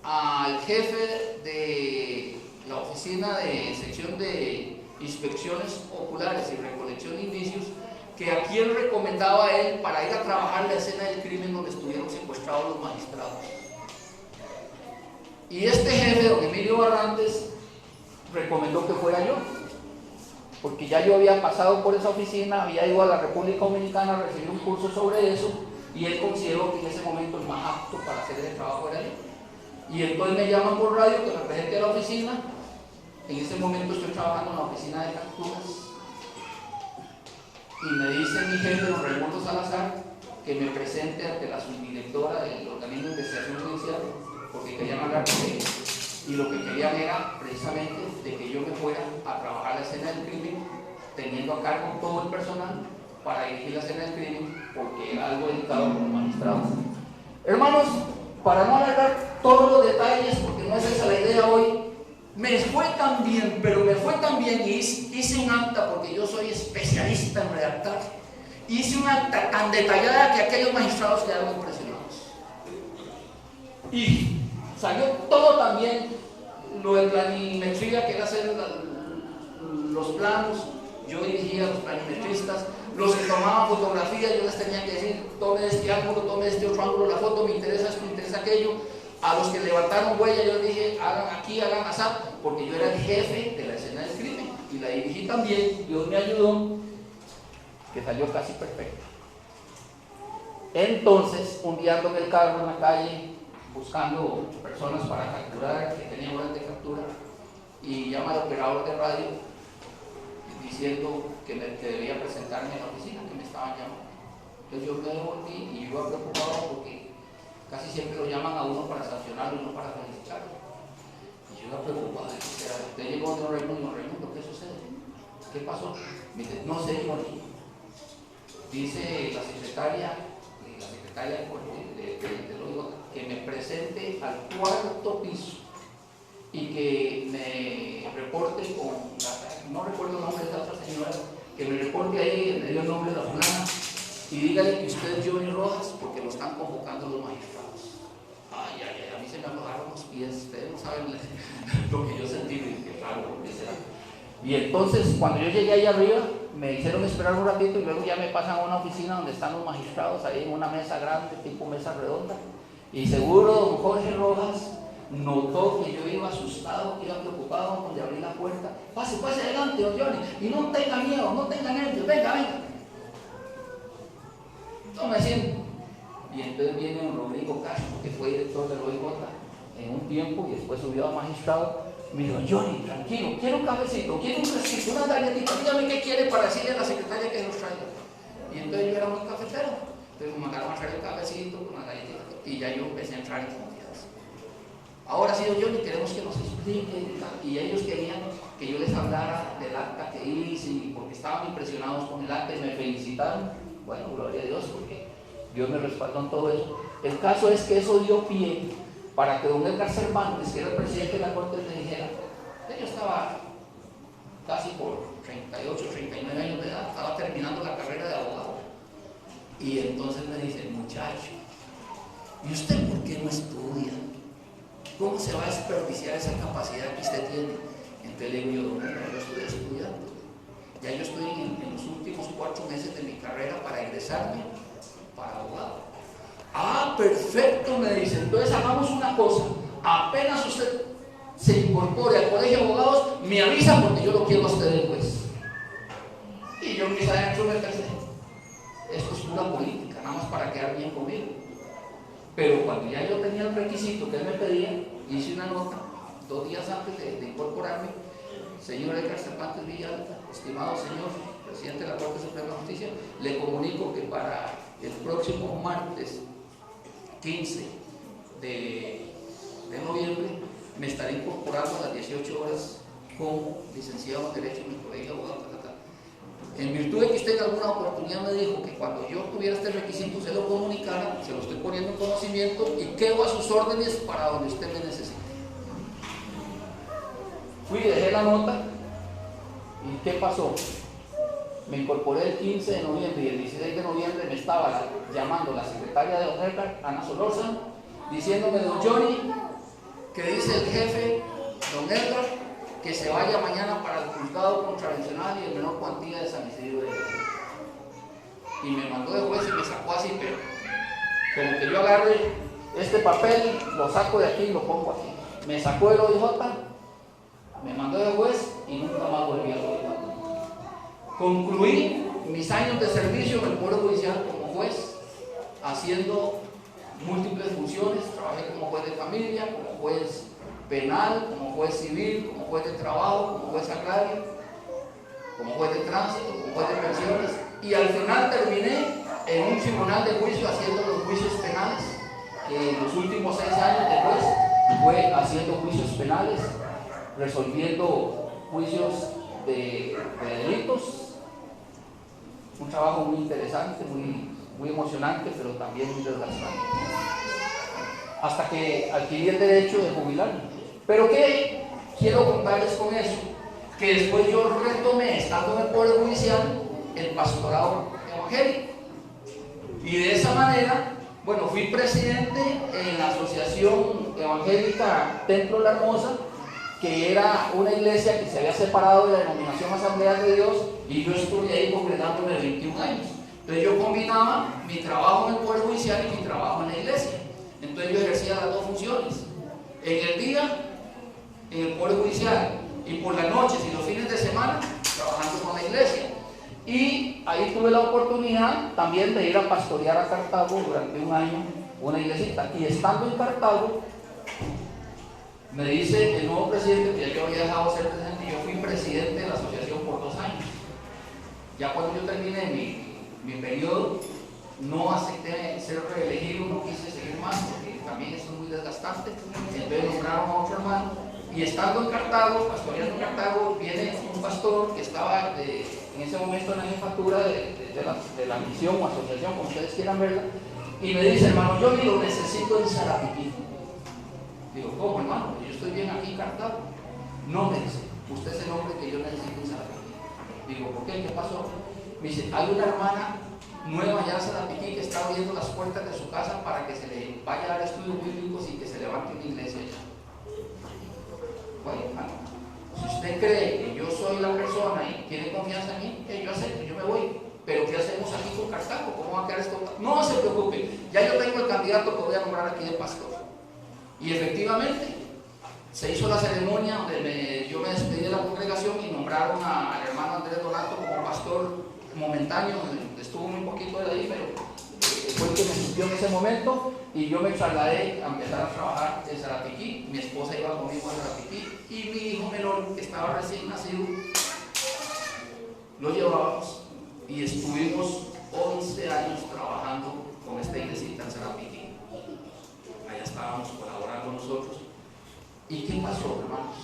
al jefe de la oficina de sección de inspecciones oculares y recolección de indicios que a quién recomendaba él para ir a trabajar la escena del crimen donde estuvieron secuestrados los magistrados. Y este jefe, don Emilio Barrantes, recomendó que fuera yo, porque ya yo había pasado por esa oficina, había ido a la República Dominicana a recibir un curso sobre eso, y él consideró que en ese momento el más apto para hacer ese trabajo era yo. Y entonces me llaman por radio que me presente a la oficina. En ese momento estoy trabajando en la oficina de capturas, y me dice mi jefe, don Raimundo Salazar, que me presente ante la subdirectora del organismo de investigación judicial, porque querían hablar con ella. Y lo que querían era precisamente de que yo me fuera a trabajar la escena del crimen, teniendo a cargo todo el personal para dirigir la escena del crimen, porque era algo delicado con los magistrados. Hermanos, para no alargar todos los detalles, porque no es esa la idea hoy, me fue tan bien, pero me fue tan bien, y hice un acta, porque yo soy especialista en redactar, hice un acta tan detallada que aquellos magistrados quedaron impresionados. Y salió todo también, lo de planimetría, que era hacer los planos, yo dirigía a los planimetristas, los que tomaban fotografías, yo les tenía que decir, tome este ángulo, tome este otro ángulo, la foto, me interesa esto, me interesa aquello. A los que levantaron huella, yo les dije, hagan aquí, hagan así, porque yo era el jefe de la escena del crimen, y la dirigí también, Dios me ayudó, que salió casi perfecta. Entonces, un día ando en el carro en la calle, buscando personas para capturar, que tenían orden de captura, y llama al operador de radio diciendo que debía presentarme en la oficina, que me estaban llamando. Entonces yo me devolví y yo iba preocupado porque casi siempre lo llaman a uno para sancionarlo y no para felicitarlo. Y yo iba preocupado, usted llegó a don Raimundo, ¿qué sucede? ¿Qué pasó? Me dice, no sé, Jorge. Dice la secretaria de OIJ que me presente al cuarto piso y que me reporte con no recuerdo el nombre de la otra señora, que me reporte ahí, me dio el nombre de la fulana, y dígale que usted es Johnny Rojas, porque lo están convocando los magistrados. Ay, a mí se me aflojaron los pies, ustedes no saben lo que yo sentí, que raro, ¿qué será? Y entonces, cuando yo llegué ahí arriba, me hicieron esperar un ratito y luego ya me pasan a una oficina donde están los magistrados, ahí en una mesa grande, tipo mesa redonda, y seguro don Jorge Rojas notó que yo iba asustado, que iba preocupado cuando abrí la puerta. Pase adelante, don Johnny, y no tenga miedo, no tenga nervios, venga. Tome asiento. Y entonces viene don Rodrigo Castro, que fue director del OIJ en un tiempo y después subió a magistrado. Me dijo, Johnny, tranquilo, quiero un cafecito, quiero un fresquito, una galletita, dígame qué quiere para decirle a la secretaria que nos traiga. Y entonces yo era muy cafetero, entonces me mandaron a traer el cafecito con una galletita y ya yo empecé a entrar en confianza. Ahora sí, don Johnny, queremos que nos explique, y ellos querían que yo les hablara del acta que hice, porque estaban impresionados con el acta y me felicitaron. Bueno, gloria a Dios, porque Dios me respaldó en todo eso. El caso es que eso dio pie para que don Edgar Cervantes, que era el presidente de la Corte, me dijera, yo estaba casi por 38, 39 años de edad, estaba terminando la carrera de abogado, y entonces me dice, muchacho, ¿y usted por qué no estudia? ¿Cómo se va a desperdiciar esa capacidad que usted tiene? Entonces le digo, yo estoy estudiando, ya yo estoy en los últimos 4 meses de mi carrera para egresarme para abogado. Ah, perfecto, me dice. Entonces hagamos una cosa, apenas usted se incorpore al colegio de abogados, me avisa porque yo lo quiero a usted después. Y yo mis adentro me pensé, esto es pura política, nada más para quedar bien conmigo. Pero cuando ya yo tenía el requisito que él me pedía, hice una nota 2 días antes de incorporarme. Señor Edgar Cervantes Villalta, estimado señor presidente de la Corte Suprema de Justicia, le comunico que para el próximo martes 15 de noviembre me estaré incorporando a las 18 horas como licenciado en Derecho en el Colegio de Abogados. En virtud de que usted en alguna oportunidad me dijo que cuando yo tuviera este requisito se lo comunicara, se lo estoy poniendo en conocimiento y quedo a sus órdenes para donde usted me necesite. Fui, dejé la nota y ¿qué pasó? Me incorporé el 15 de noviembre y el 16 de noviembre me estaba llamando la secretaria de Don Edgar, Ana Solórzano, diciéndome: don Johnny, que dice el jefe, Don Edgar, que se vaya mañana para el juzgado contravencional y en menor cuantía de San Isidro de Guerrero. Y me mandó de juez y me sacó así, pero como que yo agarre este papel, lo saco de aquí y lo pongo aquí. Me sacó el OIJ, me mandó de juez y nunca más volví al OIJ. Concluí mis años de servicio en el Poder Judicial como juez, haciendo múltiples funciones. Trabajé como juez de familia, como juez penal, como juez civil, como juez de trabajo, como juez agrario, como juez de tránsito, como juez de pensiones, y al final terminé en un tribunal de juicio haciendo los juicios penales, que en los últimos 6 años de juez fue haciendo juicios penales, resolviendo juicios de delitos. Un trabajo muy interesante, muy emocionante, pero también muy desgastante. Hasta que adquirí el derecho de jubilarme. Pero ¿qué quiero contarles con eso? Que después yo retomé, estando en el Poder Judicial, el pastorado evangélico. Y de esa manera, bueno, fui presidente en la Asociación Evangélica Templo La Hermosa, que era una iglesia que se había separado de la denominación Asamblea de Dios, y yo estuve ahí congregándome 21 años. Entonces yo combinaba mi trabajo en el Poder Judicial y mi trabajo en la iglesia. Entonces yo ejercía las dos funciones. En el día, en el Poder Judicial, y por las noches y los fines de semana, trabajando con la iglesia. Y ahí tuve la oportunidad también de ir a pastorear a Cartago durante un año, una iglesita. Y estando en Cartago, me dice el nuevo presidente, que ya yo había dejado de ser presidente, y yo fui presidente de la asociación por 2 años. Ya cuando yo terminé mi periodo, no acepté ser reelegido, no quise seguir más, porque también eso es muy desgastante. Entonces nombraron a otro hermano, y estando en Cartago, pastoreando en Cartago, viene un pastor que estaba en ese momento en la jefatura de la misión o asociación, como ustedes quieran verla, y me dice: hermano, yo lo necesito en Sarapiquí. Digo: ¿cómo, hermano? Yo estoy bien aquí en Cartago. No, me dice: usted es el hombre que yo necesito en Sarapiquí. Digo: ¿por qué? ¿Qué pasó? Me dice: hay una hermana nueva allá en Sarapiquí que está abriendo las puertas de su casa para que se le vaya a dar estudios bíblicos y que se levante una iglesia allá. Bueno, hermano, si usted cree que yo soy la persona y tiene confianza en mí, yo acepto, yo me voy. Pero ¿qué hacemos aquí con Cartago? ¿Cómo va a quedar esto? No se preocupe, ya yo tengo el candidato que voy a nombrar aquí de pastor. Y efectivamente, se hizo la ceremonia donde yo me despedí de la congregación y nombraron al hermano Andrés Donato como pastor momentáneo. Estuvo muy poquito de ahí, pero fue el que me subió en ese momento, y yo me trasladé a empezar a trabajar en Sarapiquí. Mi esposa iba conmigo a Sarapiquí y mi hijo menor, que estaba recién nacido, lo llevábamos y estuvimos 11 años trabajando con esta iglesita en Sarapiquí. Allá estábamos colaborando nosotros. ¿Y qué pasó, hermanos?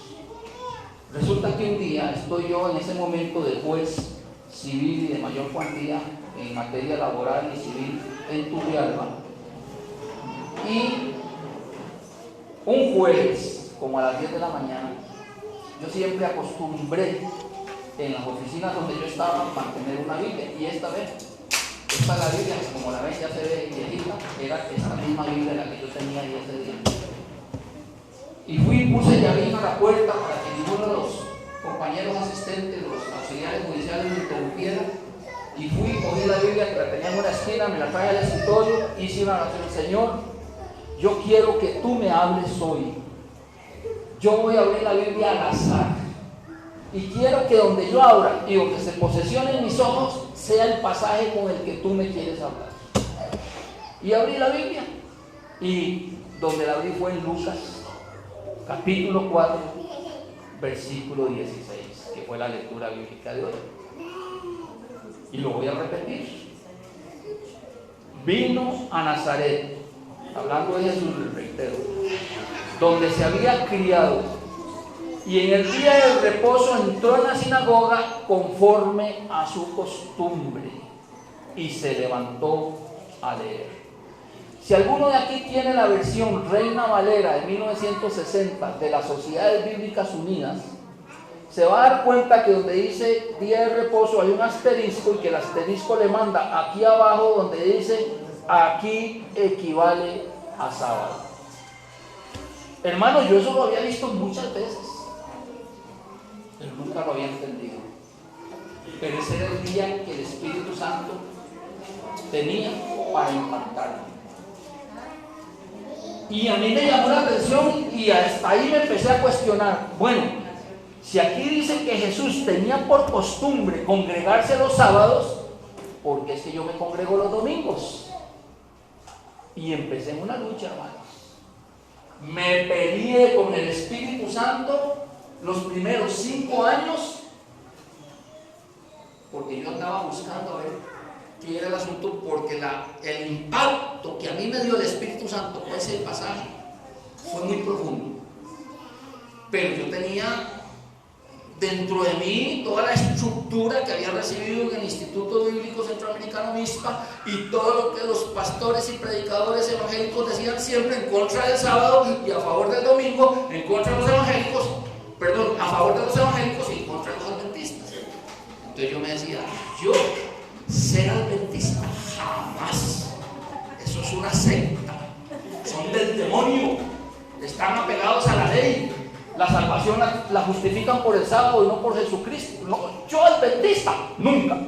Resulta que un día estoy yo en ese momento de juez civil y de mayor cuantía en materia laboral y civil en Turrialba, y un jueves, como a las 10 de la mañana, yo siempre acostumbré en las oficinas donde yo estaba mantener una Biblia, y esta vez, esta la Biblia, como la ven ya se ve viejita, era esta misma Biblia la que yo tenía ahí ese día. Y fui y puse llavín a la puerta para que ninguno de los compañeros asistentes, los auxiliares judiciales, me interrumpiera. Y fui, cogí la Biblia que la tenía en una esquina, me la traje al escritorio, hice una oración: Señor, yo quiero que tú me hables hoy. Yo voy a abrir la Biblia al azar, y quiero que donde yo abra y donde se posesionen mis ojos sea el pasaje con el que tú me quieres hablar. Y abrí la Biblia, y donde la abrí fue en Lucas capítulo 4, versículo 16, que fue la lectura bíblica de hoy. Y lo voy a repetir. Vino a Nazaret, hablando de Jesús, les reitero, donde se había criado, Y en el día del reposo entró en la sinagoga conforme a su costumbre y se levantó a leer. Si alguno de aquí tiene la versión Reina Valera de 1960 de las Sociedades Bíblicas Unidas, se va a dar cuenta que donde dice día de reposo hay un asterisco y que el asterisco le manda aquí abajo donde dice aquí equivale a sábado. Hermano, yo eso lo había visto muchas veces, pero nunca lo había entendido. Pero ese era el día que el Espíritu Santo tenía para impactarme. Y a mí me llamó la atención y hasta ahí me empecé a cuestionar. Bueno, si aquí dice que Jesús tenía por costumbre congregarse los sábados, ¿por qué es que yo me congrego los domingos? Y empecé en una lucha, hermanos. Me peleé con el Espíritu Santo los primeros 5 años, porque yo andaba buscando a ver qué era el asunto, porque el impacto que a mí me dio el Espíritu Santo con ese pasaje fue muy profundo. Pero yo tenía dentro de mí toda la estructura que había recibido en el Instituto Bíblico Centroamericano MISPA y todo lo que los pastores y predicadores evangélicos decían siempre en contra del sábado y a favor del domingo, en contra de los evangélicos, perdón, a favor de los evangélicos y en contra de los adventistas. Entonces yo me decía, yo ser adventista jamás, eso es una secta, son del demonio, están apegados a la ley. La salvación la justifican por el sábado y no por Jesucristo. No, yo adventista, nunca.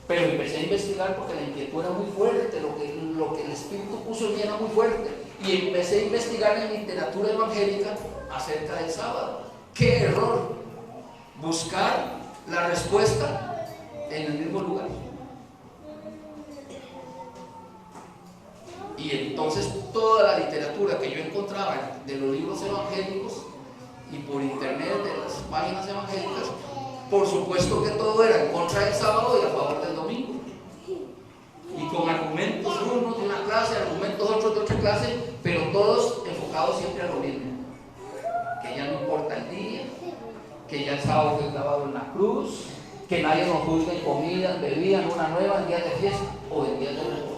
Pero empecé a investigar porque la inquietud era muy fuerte, lo que el Espíritu puso en mí era muy fuerte. Y empecé a investigar en literatura evangélica acerca del sábado. ¡Qué error! Buscar la respuesta en el mismo lugar. Y entonces toda la literatura que yo encontraba de los libros evangélicos y por internet de las páginas evangélicas, por supuesto que todo era en contra del sábado y a favor del domingo. Y con argumentos unos de una clase, argumentos otros de otra clase, pero todos enfocados siempre a lo mismo. Que ya no importa el día, que ya el sábado fue clavado en la cruz, que nadie nos juzgue en comida, en bebida, en una nueva, en días de fiesta o en días de reposo.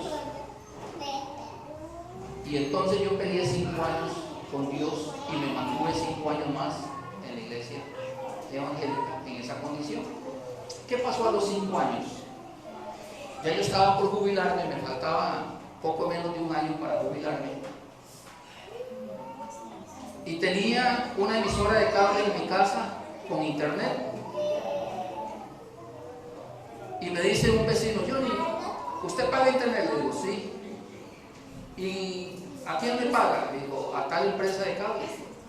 Y entonces yo peleé 5 años con Dios y me mantuve 5 años más en la iglesia evangélica en esa condición. ¿Qué pasó a los 5 años? Ya yo estaba por jubilarme, me faltaba poco menos de 1 año para jubilarme. Y tenía una emisora de cable en mi casa con internet. Y me dice un vecino, Johnny, ¿usted paga internet? Le digo, sí. ¿Y a quién me paga? Le digo, a tal empresa de cable.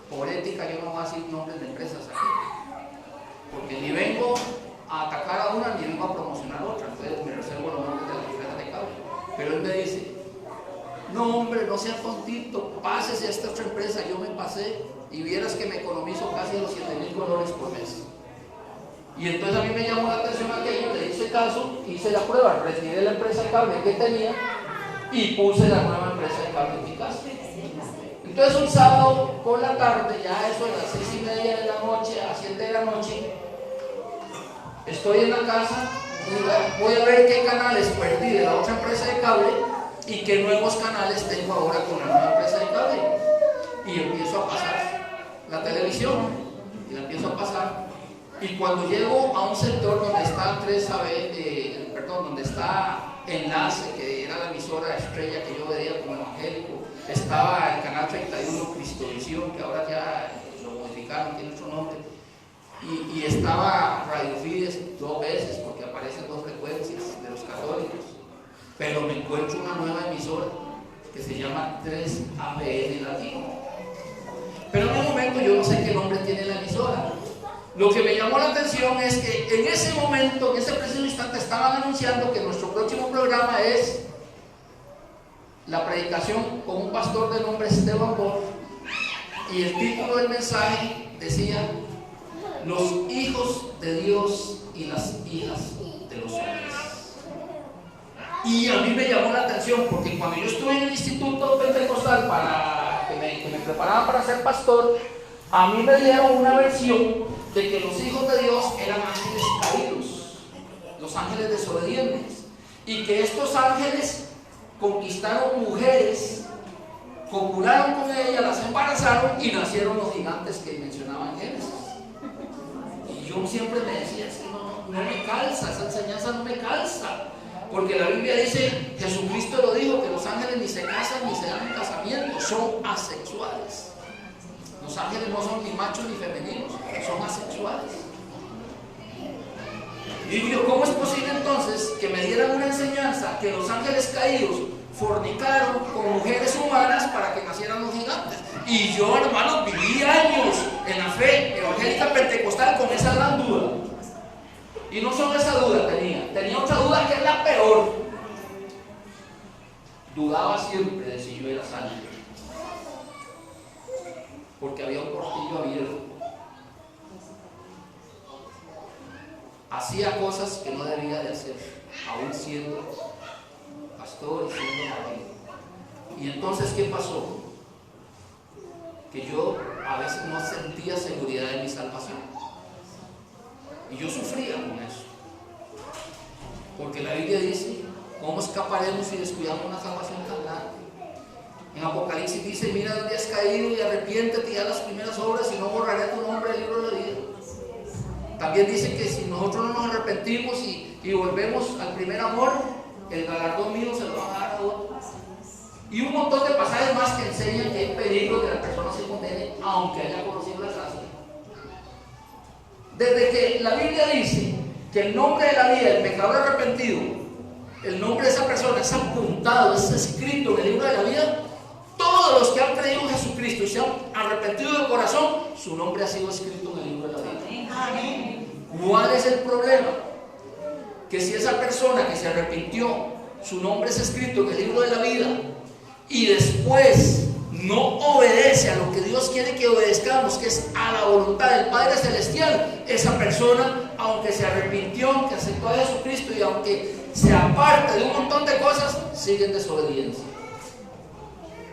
Por ética yo no voy a decir nombres de empresas aquí, porque ni vengo a atacar a una ni vengo a promocionar a otra, entonces me reservo los nombres de las empresas de cable. Pero él me dice, no hombre, no sea tontito, pásese a esta otra empresa. Yo me pasé y vieras que me economizo casi los $7,000 por mes. Y entonces a mí me llamó la atención aquello, le hice caso, hice la prueba, retiré la empresa de cable que tenía y puse la nueva empresa de cable en mi casa. Entonces un sábado por la tarde, ya eso de las 6:30 de la noche a 7 de la noche, estoy en la casa y voy a ver qué canales perdí de la otra empresa de cable y qué nuevos canales tengo ahora con la nueva empresa de cable. Y empiezo a pasar la televisión y la empiezo a pasar. Y cuando llego a un sector donde está 3AB, donde está Enlace, que era la emisora estrella que yo veía como evangélico, estaba el canal 31 Cristovisión, que ahora ya lo modificaron, tiene otro nombre, y estaba Radio Fides 2 veces, porque aparecen 2 frecuencias de los católicos, pero me encuentro una nueva emisora que se llama 3ABN Latino. Pero en un momento yo no sé qué nombre tiene la emisora. Lo que me llamó la atención es que en ese momento, en ese preciso instante, estaban anunciando que nuestro próximo programa es la predicación con un pastor de nombre Esteban Borg, y el título del mensaje decía: los hijos de Dios y las hijas de los hombres. Y a mí me llamó la atención porque cuando yo estuve en el Instituto Pentecostal para que me preparaban para ser pastor, A mí me dieron una versión de que los hijos de Dios eran ángeles caídos, los ángeles desobedientes, y que estos ángeles conquistaron mujeres, copularon con ellas, las embarazaron y nacieron los gigantes que mencionaba en Génesis. Y yo siempre me decía, es que no me calza, esa enseñanza no me calza, porque la Biblia dice, Jesucristo lo dijo, que los ángeles ni se casan ni se dan en casamiento, son asexuales. Los ángeles no son ni machos ni femeninos, son asexuales. Y digo yo, ¿cómo es posible entonces que me dieran una enseñanza que los ángeles caídos fornicaron con mujeres humanas para que nacieran los gigantes? Y yo, hermanos, viví años en la fe evangélica pentecostal con esa gran duda. Y no solo esa duda tenía otra duda que es la peor. Dudaba siempre de si yo era santo, porque había un portillo abierto. Hacía cosas que no debía de hacer, aún siendo pastor y siendo marido. Y entonces, ¿qué pasó? Que yo a veces no sentía seguridad en mi salvación. Y yo sufría con eso. Porque la Biblia dice, ¿cómo escaparemos si descuidamos una salvación tan grande? En Apocalipsis dice, mira dónde has caído y arrepiéntete y haz las primeras obras y no borraré tu nombre del libro de la vida. También dice que si nosotros no nos arrepentimos y volvemos al primer amor, el galardón mío se lo van a dar a otros. Y un montón de pasajes más que enseñan que hay peligro que la persona se condene aunque haya conocido la gracia. Desde que la Biblia dice que el nombre de la vida, el pecador arrepentido, el nombre de esa persona es apuntado, es escrito en el libro de la vida, todos los que han creído en Jesucristo y se han arrepentido de corazón, su nombre ha sido escrito en el libro de la vida. ¿Cuál es el problema? Que si esa persona que se arrepintió, su nombre es escrito en el libro de la vida y después no obedece a lo que Dios quiere que obedezcamos, que es a la voluntad del Padre Celestial, esa persona, aunque se arrepintió, aunque aceptó a Jesucristo y aunque se aparte de un montón de cosas, sigue en desobediencia.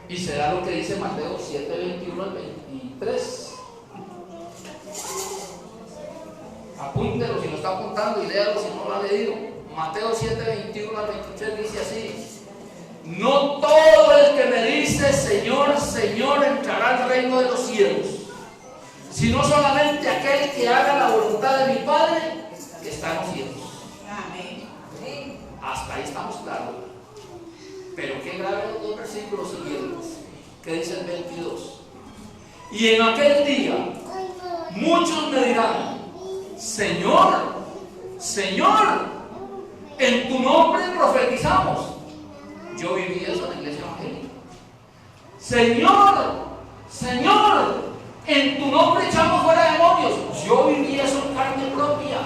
Y se da lo que dice Mateo 7, 21 al 23. Apúntelo si lo está apuntando y léalo si no lo ha leído. Mateo 7, 21 al 23 dice así: no todo el que me dice Señor, Señor entrará al reino de los cielos, sino solamente aquel que haga la voluntad de mi Padre que está en los cielos. Hasta ahí estamos claros. Pero qué grave los dos versículos siguientes, que dice el 22. Y en aquel día muchos me dirán: Señor, Señor, en tu nombre profetizamos. Yo viví eso en la iglesia evangélica. Señor, Señor, en tu nombre echamos fuera demonios. Yo viví eso en carne propia.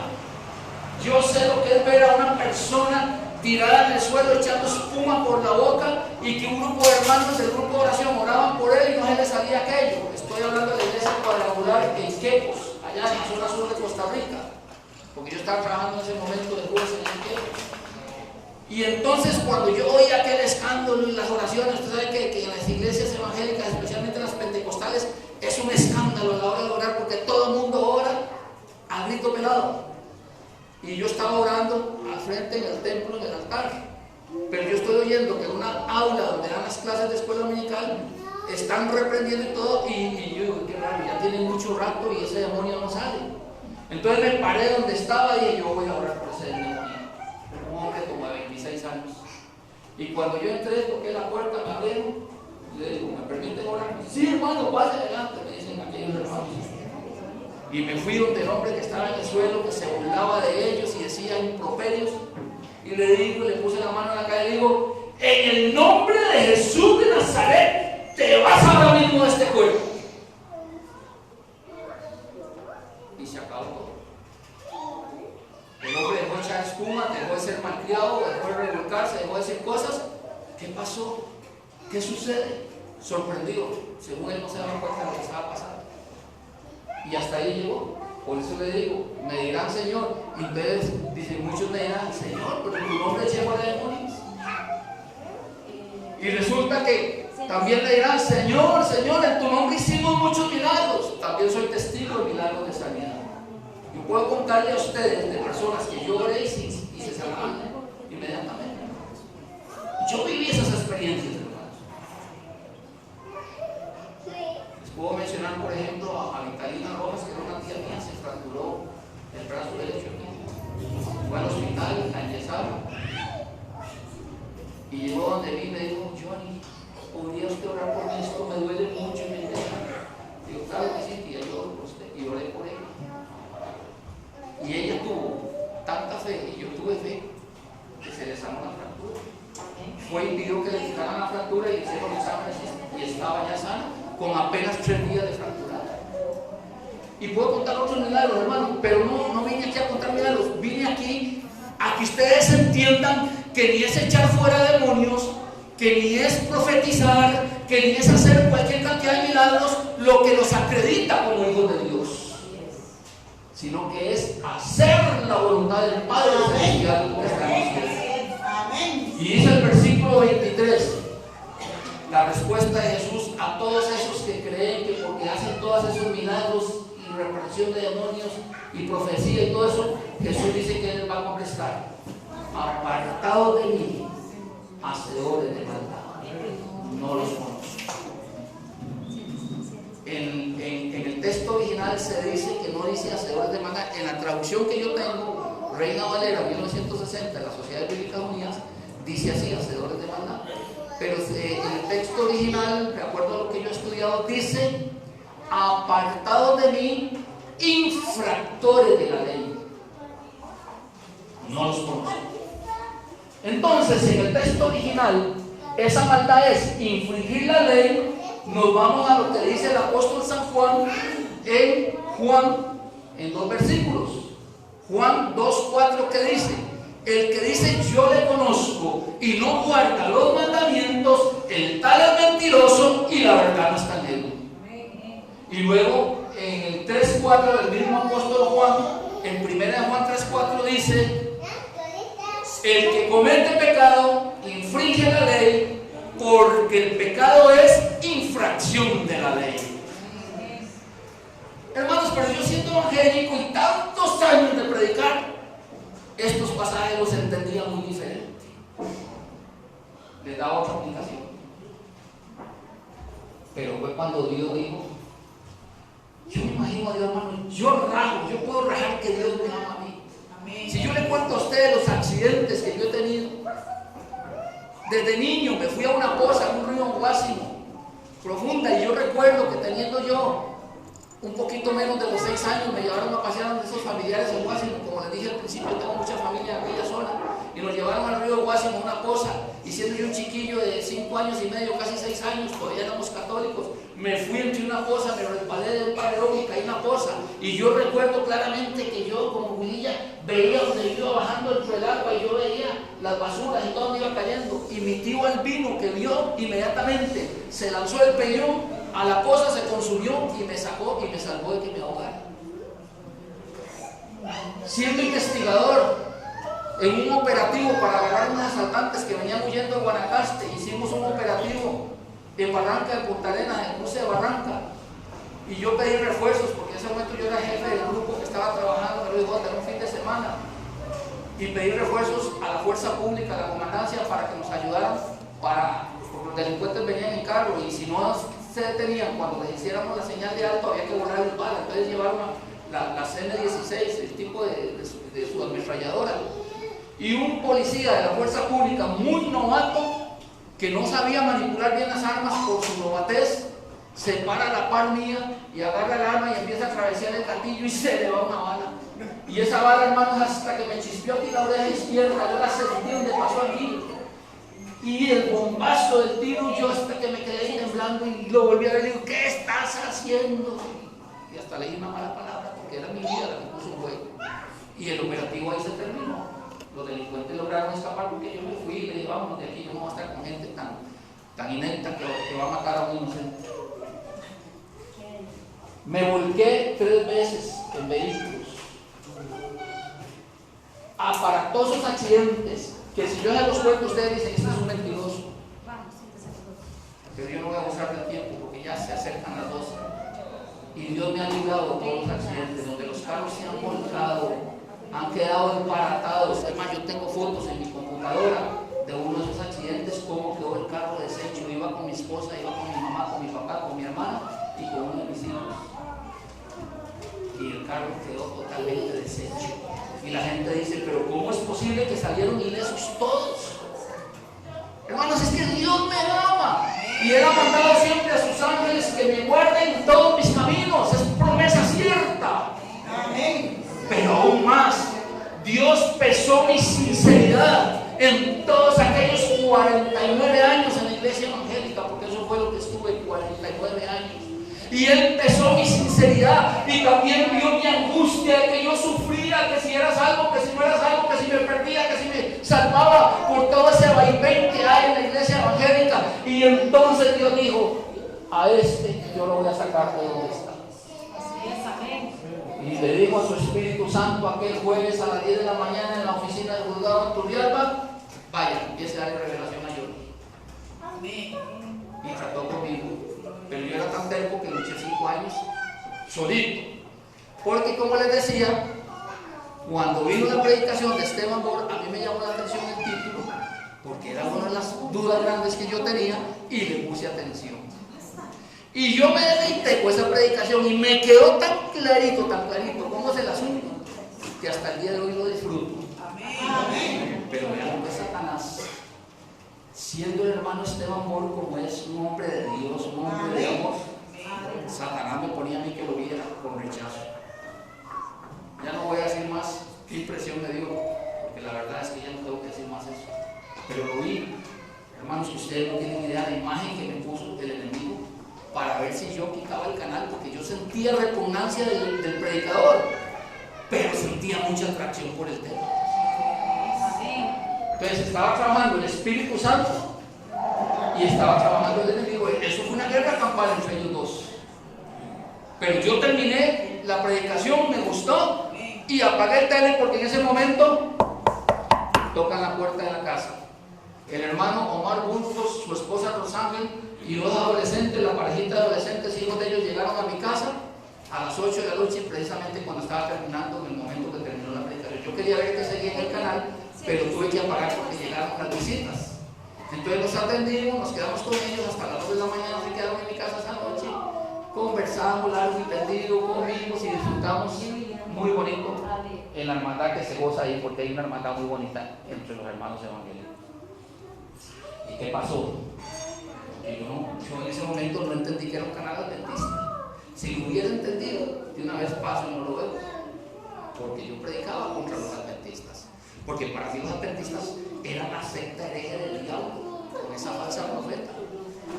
Yo sé lo que es ver a una persona tirada en el suelo echando espuma por la boca y que un grupo de hermanos del grupo de oración oraban por él y no se le salía aquello. Estoy hablando de la iglesia cuadrangular en Quepos, allá en la zona sur de Costa Rica, porque yo estaba trabajando en ese momento de jueves en Quepos. Y entonces cuando yo oí aquel escándalo y las oraciones, usted sabe que en las iglesias evangélicas, especialmente las pentecostales, es un escándalo a la hora de orar porque todo el mundo ora a grito pelado. Y yo estaba orando al frente en el templo, en el altar, pero yo estoy oyendo que en una aula donde dan las clases de escuela dominical están reprendiendo y todo, y yo digo, qué raro, ya tienen mucho rato y ese demonio no sale. Entonces me paré donde estaba y yo voy a orar por ese demonio. Un hombre como de 26 años. Y cuando yo entré, toqué la puerta, me abrieron, y le digo, ¿me permiten orar? Sí, hermano, pase adelante, me dicen aquellos hermanos. Y me fui donde el hombre que estaba en el suelo, que se burlaba de ellos y decía improperios, y le digo, le puse la mano en la cara y le digo, en el nombre de Jesús de Nazaret, te vas ahora mismo de este cuerpo. Y se acabó todo. El hombre dejó de echar espuma, dejó de ser malcriado, dejó de revolcarse, dejó de decir cosas. ¿Qué pasó? ¿Qué sucede? Sorprendido. Según él no se daba cuenta de lo que estaba pasando. Y hasta ahí llegó. Por eso le digo, me dirán Señor. Y ustedes dicen, muchos me dirán, Señor, pero en tu nombre eché fuera demonios. Y resulta que También le dirán: Señor, Señor, en tu nombre hicimos muchos milagros. También soy testigo de milagros de sanidad. Yo puedo contarle a ustedes de personas que yo oré y se sanaron inmediatamente. Yo viví esas experiencias, hermanos. Les puedo mencionar, por ejemplo, a Vitalina Rojas, que era una tía mía, se fracturó el brazo derecho aquí. Fue al hospital, la enyesaron. Y llegó donde vi y me dijo: Johnny, ¿podría usted orar por mí? Esto me duele mucho y me interesa. Digo: claro que sí, tía, yo oro por usted. Y oré por ella. Y ella tuvo tanta fe, y yo tuve fe, que se le sanó la fractura. Fue y pidió que le quitaran la fractura y le hicieron exámenes y estaba ya sana, con apenas 3 días de fracturada. Y puedo contar otros milagros, hermano, pero no vine aquí a contar milagros. Vine aquí a que ustedes entiendan que ni es echar fuera demonios, que ni es profetizar, que ni es hacer cualquier cantidad de milagros lo que nos acredita como hijos de Dios, sino que es hacer la voluntad del Padre Celestial que está en nosotros. Y dice el versículo 23, la respuesta de Jesús a todos esos que creen que porque hacen todos esos milagros y reprensión de demonios y profecía y todo eso, Jesús dice que Él les va a contestar: apartados de mí, hacedores de maldad, no los conozco. En el texto original se dice que no dice hacedores de maldad. En la traducción que yo tengo, Reina Valera 1960, de la Sociedad Bíblica Unidas, dice así: hacedores de maldad. Pero en el texto original, de acuerdo a lo que yo he estudiado, dice: apartados de mí, infractores de la ley, no los conozco. Entonces, en el texto original, esa maldad es infringir la ley. Nos vamos a lo que dice el apóstol San Juan en 2 versículos. Juan 2:4, que dice: el que dice yo le conozco y no guarda los mandamientos, el tal es mentiroso y la verdad no está en él. Y luego en el 3:4 del mismo apóstol Juan, en 1 Juan 3:4 dice: el que comete pecado infringe la ley, porque el pecado es infracción de la ley. Hermanos, pero yo siendo evangélico y tantos años de predicar, estos pasajes los entendía muy diferente. Les daba otra aplicación. Pero fue cuando Dios dijo: yo me imagino a Dios, hermano, yo puedo rajar que Dios me ama a mí. Si yo le cuento a ustedes los accidentes que yo he tenido, desde niño me fui a una poza en un río Guásimo, profunda, y yo recuerdo que teniendo yo un poquito menos de los 6 años, me llevaron a pasear a esos familiares en Guásimo. Como les dije al principio, tengo mucha familia en aquella zona, y nos llevaron al río Guásimo, una poza, y siendo yo un chiquillo de 5 años y medio, casi 6 años, todavía éramos católicos, me fui entre una poza, me resbalé de un paredón y caí en una poza. Y yo recuerdo claramente que yo, como Wililla, veía donde iba bajando entre el agua, y yo veía las basuras y todo donde iba cayendo. Y mi tío Albino, que vio, inmediatamente se lanzó del peñón a la poza, se consumió y me sacó y me salvó de que me ahogara. Siendo investigador en un operativo para agarrar unos asaltantes que venían huyendo de Guanacaste, hicimos un operativo en Barranca de Punta Arenas, en el cruce de Barranca, y yo pedí refuerzos, porque en ese momento yo era jefe del grupo que estaba trabajando en el Río Jota, un fin de semana, y pedí refuerzos a la fuerza pública, a la comandancia, para que nos ayudaran, porque los delincuentes venían en carro, y si no se detenían cuando les hiciéramos la señal de alto, había que borrar el bala. Entonces llevaron las M16, el tipo de su ametralladora, y un policía de la fuerza pública muy novato, que no sabía manipular bien las armas por su novatez, se para a la par mía y agarra el arma y empieza a atravesar el gatillo y se le va una bala. Y esa bala, hermanos, hasta que me chispeó aquí la oreja izquierda, yo la sentí donde pasó aquí. Y el bombazo del tiro, yo hasta que me quedé temblando, y lo volví a ver y le digo: ¿qué estás haciendo? Y hasta le di una mala palabra, porque era mi vida la que puso en juego. Y el operativo ahí se terminó. Los delincuentes lograron escapar porque yo me fui y le dije: vámonos de aquí, yo no voy a estar con gente tan inepta que va a matar a un inocente. Me volqué 3 veces en vehículos, aparatosos accidentes, que si yo se los cuento, ustedes dicen: este es un mentiroso. pero yo no voy a abusar del tiempo porque ya se acercan las 12. Y Dios me ha librado de todos los accidentes, donde los carros se han volcado, han quedado embaratados. Además, yo tengo fotos en mi computadora de uno de esos accidentes, cómo quedó el carro deshecho. Iba con mi esposa, iba con mi mamá, con mi papá, con mi hermana y con uno de mis hijos. Y el carro quedó totalmente deshecho. Y la gente dice, pero ¿cómo es posible que salieron ilesos todos? Hermanos, es que Dios me ama. Y Él ha mandado siempre a sus ángeles que me guarden todos mis caminos. Es promesa cierta. Amén. Pero aún más, Dios pesó mi sinceridad en todos aquellos 49 años en la iglesia evangélica, porque eso fue lo que estuve, 49 años. Y Él pesó mi sinceridad y también vio mi angustia de que yo sufría, que si eras algo, que si no eras algo, que si me perdía, que si me salvaba por todo ese vaivén que hay en la iglesia evangélica. Y entonces Dios dijo, a este yo lo voy a sacar de donde está. Y le dijo a su Espíritu Santo aquel jueves a las 10 de la mañana en la oficina del juzgado en Turrialba, vaya, empiece a darle revelación a Johnny. Amén. Y trató conmigo. Pero yo era tan terco que luché 5 años solito. Porque como les decía, cuando vino la predicación de Esteban Bor, a mí me llamó la atención el título, porque era una de las dudas grandes que yo tenía y le puse atención. Y yo me deleité con esa predicación y me quedó tan clarito, cómo es el asunto, que hasta el día de hoy lo disfruto. Amén. Pero vean que Satanás, siendo el hermano Esteban Bor como es un hombre de Dios, un hombre de amor, Satanás me ponía a mí que lo viera con rechazo. Ya no voy a decir más qué impresión me dio, porque la verdad es que ya no tengo que decir más eso. Pero lo vi, hermanos, que ustedes no tienen idea de la imagen que me puso el enemigo para ver si yo quitaba el canal, porque yo sentía repugnancia del predicador, pero sentía mucha atracción por el tema. Entonces estaba trabajando el Espíritu Santo y estaba trabajando el enemigo. Eso fue una guerra campal entre ellos dos. Pero yo terminé la predicación, me gustó y apagué el tele porque en ese momento tocan la puerta de la casa. El hermano Omar Bustos, su esposa Rosángel y dos adolescentes, la parejita de adolescentes, hijos de ellos, llegaron a mi casa a las 8 de la noche, precisamente cuando estaba terminando, en el momento que terminó la predicación. Yo quería ver que seguía en el canal, pero tuve que apagar porque llegaron las visitas. Entonces los atendimos, nos quedamos con ellos hasta las 2 de la mañana, se quedaron en mi casa esa noche, conversamos largo y tendido, comimos y disfrutamos muy bonito en la hermandad que se goza ahí, porque hay una hermandad muy bonita entre los hermanos evangélicos. ¿Y qué pasó? Porque yo en ese momento no entendí que era un canal adventista. Si lo hubiera entendido, de una vez paso y no lo veo, porque yo predicaba contra los adventistas. Porque para mí los adventistas eran la secta hereje del diablo, con esa falsa profeta.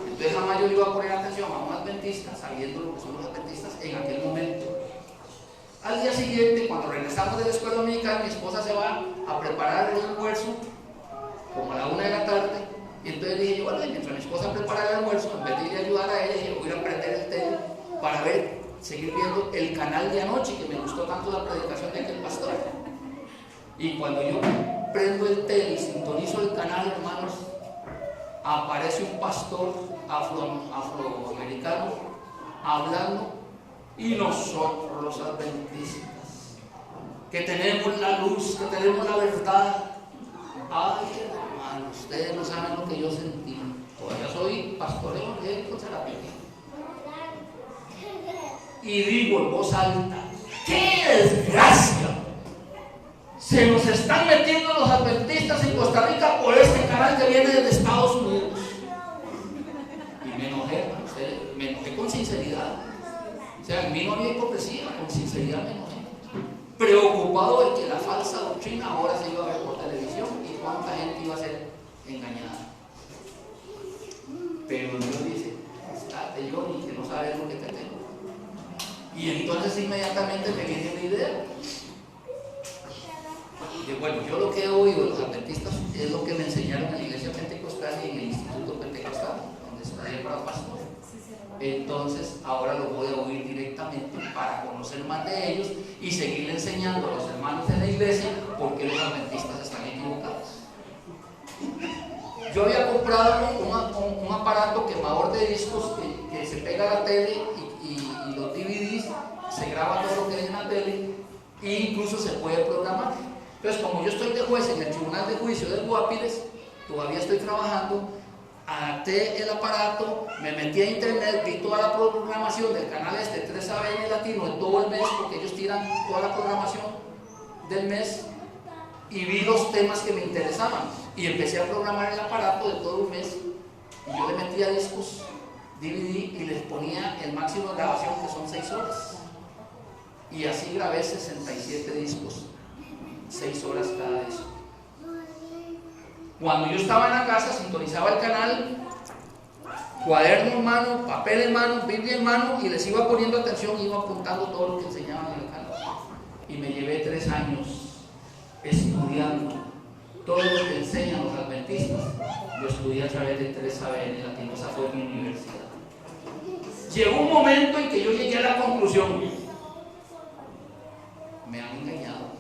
Entonces jamás yo le iba a poner atención a un adventista, sabiendo lo que son los adventistas en aquel momento. Al día siguiente, cuando regresamos de la escuela dominical, mi esposa se va a preparar el almuerzo, como a la 1 de la tarde, y entonces dije yo, bueno, mientras mi esposa prepara el almuerzo, en vez de ir a ayudar a ella, dije, voy a ir a prender el tele para seguir viendo el canal de anoche, que me gustó tanto la predicación de aquel pastor. Y cuando yo prendo el tele y sintonizo el canal, hermanos, aparece un pastor afroamericano hablando, y nosotros los adventistas, que tenemos la luz, que tenemos la verdad. Ay, hermanos, ustedes no saben lo que yo sentí. Todavía soy pastor evangélico terapéutico. Y digo en voz alta, ¡qué desgracia! Se nos están metiendo los adventistas en Costa Rica por este canal que viene desde Estados Unidos. Y me enojé con sinceridad. O sea, en mí no había hipocresía, con sinceridad me enojé. Preocupado de que la falsa doctrina ahora se iba a ver por televisión y cuánta gente iba a ser engañada. Pero Dios dice, estate Johnny, que no sabes lo que te tengo. Y entonces inmediatamente me viene una idea. Y bueno, yo lo que he oído de los adventistas es lo que me enseñaron en la iglesia pentecostal y en el instituto pentecostal, donde estudié para pastor. Entonces ahora lo voy a oír directamente para conocer más de ellos y seguirle enseñando a los hermanos de la iglesia por qué los adventistas están equivocados. yo había comprado un aparato quemador de discos que se pega a la tele y los DVDs se graban todo lo que hay en la tele e incluso se puede programar. Entonces, como yo estoy de juez en el Tribunal de Juicio del Guapiles, todavía estoy trabajando, adapté el aparato, me metí a internet, vi toda la programación del canal 3ABN Latino en todo el mes, porque ellos tiran toda la programación del mes, y vi los temas que me interesaban y empecé a programar el aparato de todo un mes, y yo le metía discos DVD y les ponía el máximo de grabación, que son 6 horas, y así grabé 67 discos, 6 horas cada disco. Cuando yo estaba en la casa, sintonizaba el canal, cuaderno en mano, papel en mano, Biblia en mano, y les iba poniendo atención, iba apuntando todo lo que enseñaban en el canal. Y me llevé 3 años estudiando todo lo que enseñan los adventistas. Lo estudié a través de 3ABN Latino, esa fue mi universidad. Llegó un momento en que yo llegué a la conclusión: me han engañado.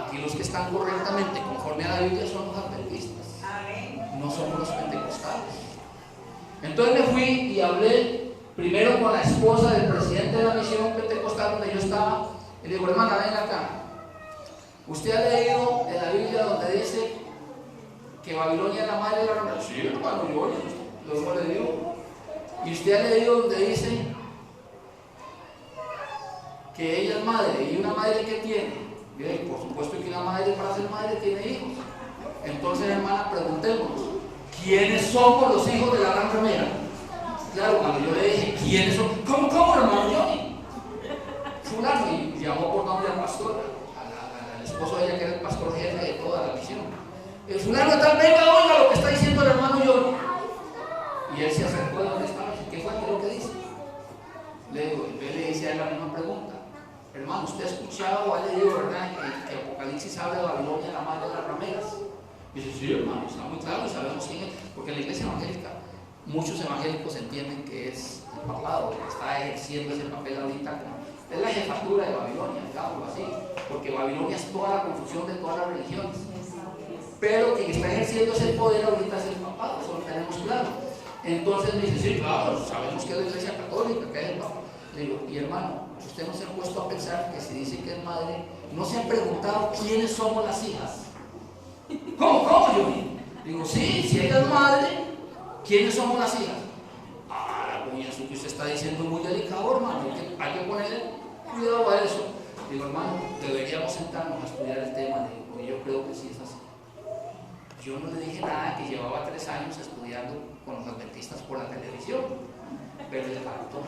Aquí los que están correctamente conforme a la Biblia son los adventistas, no somos los pentecostales. Entonces me fui y hablé primero con la esposa del presidente de la misión pentecostal donde yo estaba, y le digo: hermana, ven acá, ¿usted ha leído en la Biblia donde dice que Babilonia es la madre de la ramera? Sí, hermano, yo lo le digo. ¿Y usted ha leído donde dice que ella es madre, y una madre que tiene? Bien, por supuesto que una madre, para ser madre, tiene hijos. Entonces, hermana, preguntémonos: ¿quiénes somos los hijos de la gran ramera? Claro, cuando yo le dije ¿quiénes son? ¿Cómo hermano Johnny? Fulano, y llamó por nombre al pastor, al esposo de ella, que era el pastor jefe de toda la misión. El fulano tal, venga, oiga lo que está diciendo el hermano Johnny. Y él se acercó de donde estaba. ¿Qué fue lo que dice? Le digo, él le dice a él la misma pregunta: hermano, ¿usted ha escuchado o ha leído, verdad, que Apocalipsis habla de Babilonia, la madre de las rameras? Y dice: sí, hermano, está muy claro y sabemos quién es. Porque en la iglesia evangélica, muchos evangélicos entienden que es el papado, que está ejerciendo ese papel ahorita, es la jefatura de Babilonia, digámoslo así, porque Babilonia es toda la confusión de todas las religiones. Pero quien está ejerciendo ese poder ahorita es el papado, eso lo tenemos claro. Entonces me dice: sí, claro, sabemos que es la iglesia católica, que es el papado. Le digo: y hermano, usted no se ha puesto a pensar que si dice que es madre, no se han preguntado quiénes somos las hijas. ¿Cómo yo? Digo: sí, si ella es madre, ¿quiénes somos las hijas? Oye, eso que usted está diciendo es muy delicado, hermano, hay que ponerle cuidado a eso. Digo: hermano, deberíamos sentarnos a estudiar el tema. Digo, porque yo creo que sí es así. Yo no le dije nada, que llevaba 3 años estudiando con los adventistas por la televisión, pero le faltó.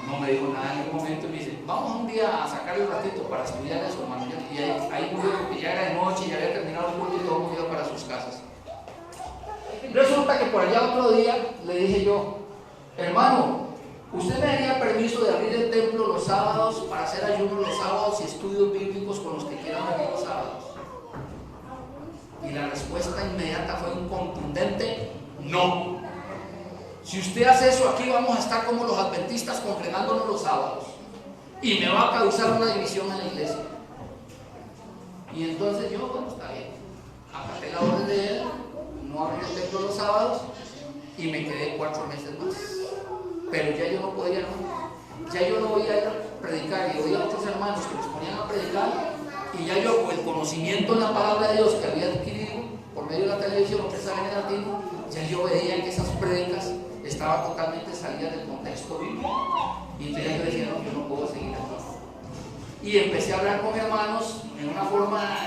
No me dijo nada en el momento y me dice: vamos un día a sacarle un ratito para estudiar eso, hermano. Y ahí murió, porque ya era de noche, ya había terminado el culto y todo murió para sus casas. Resulta que por allá otro día le dije yo: hermano, ¿usted me daría permiso de abrir el templo los sábados para hacer ayuno los sábados y estudios bíblicos con los que quieran venir los sábados? Y la respuesta inmediata fue un contundente no. Si usted hace eso aquí, vamos a estar como los adventistas congregándonos los sábados y me va a causar una división en la iglesia. Y entonces yo, bueno, está bien, acaté la orden de él, no abrí el templo los sábados y me quedé 4 meses más. Pero ya yo no podía, ya yo no voy a ir a predicar, y oía a otros hermanos que nos ponían a predicar, y ya yo, con el conocimiento en la palabra de Dios que había adquirido por medio de la televisión, que estaba en el latino, ya yo veía que esas prédicas estaban totalmente salidas del contexto bíblico. Y entonces yo decía: no, yo no puedo seguir aquí. Y empecé a hablar con hermanos en una forma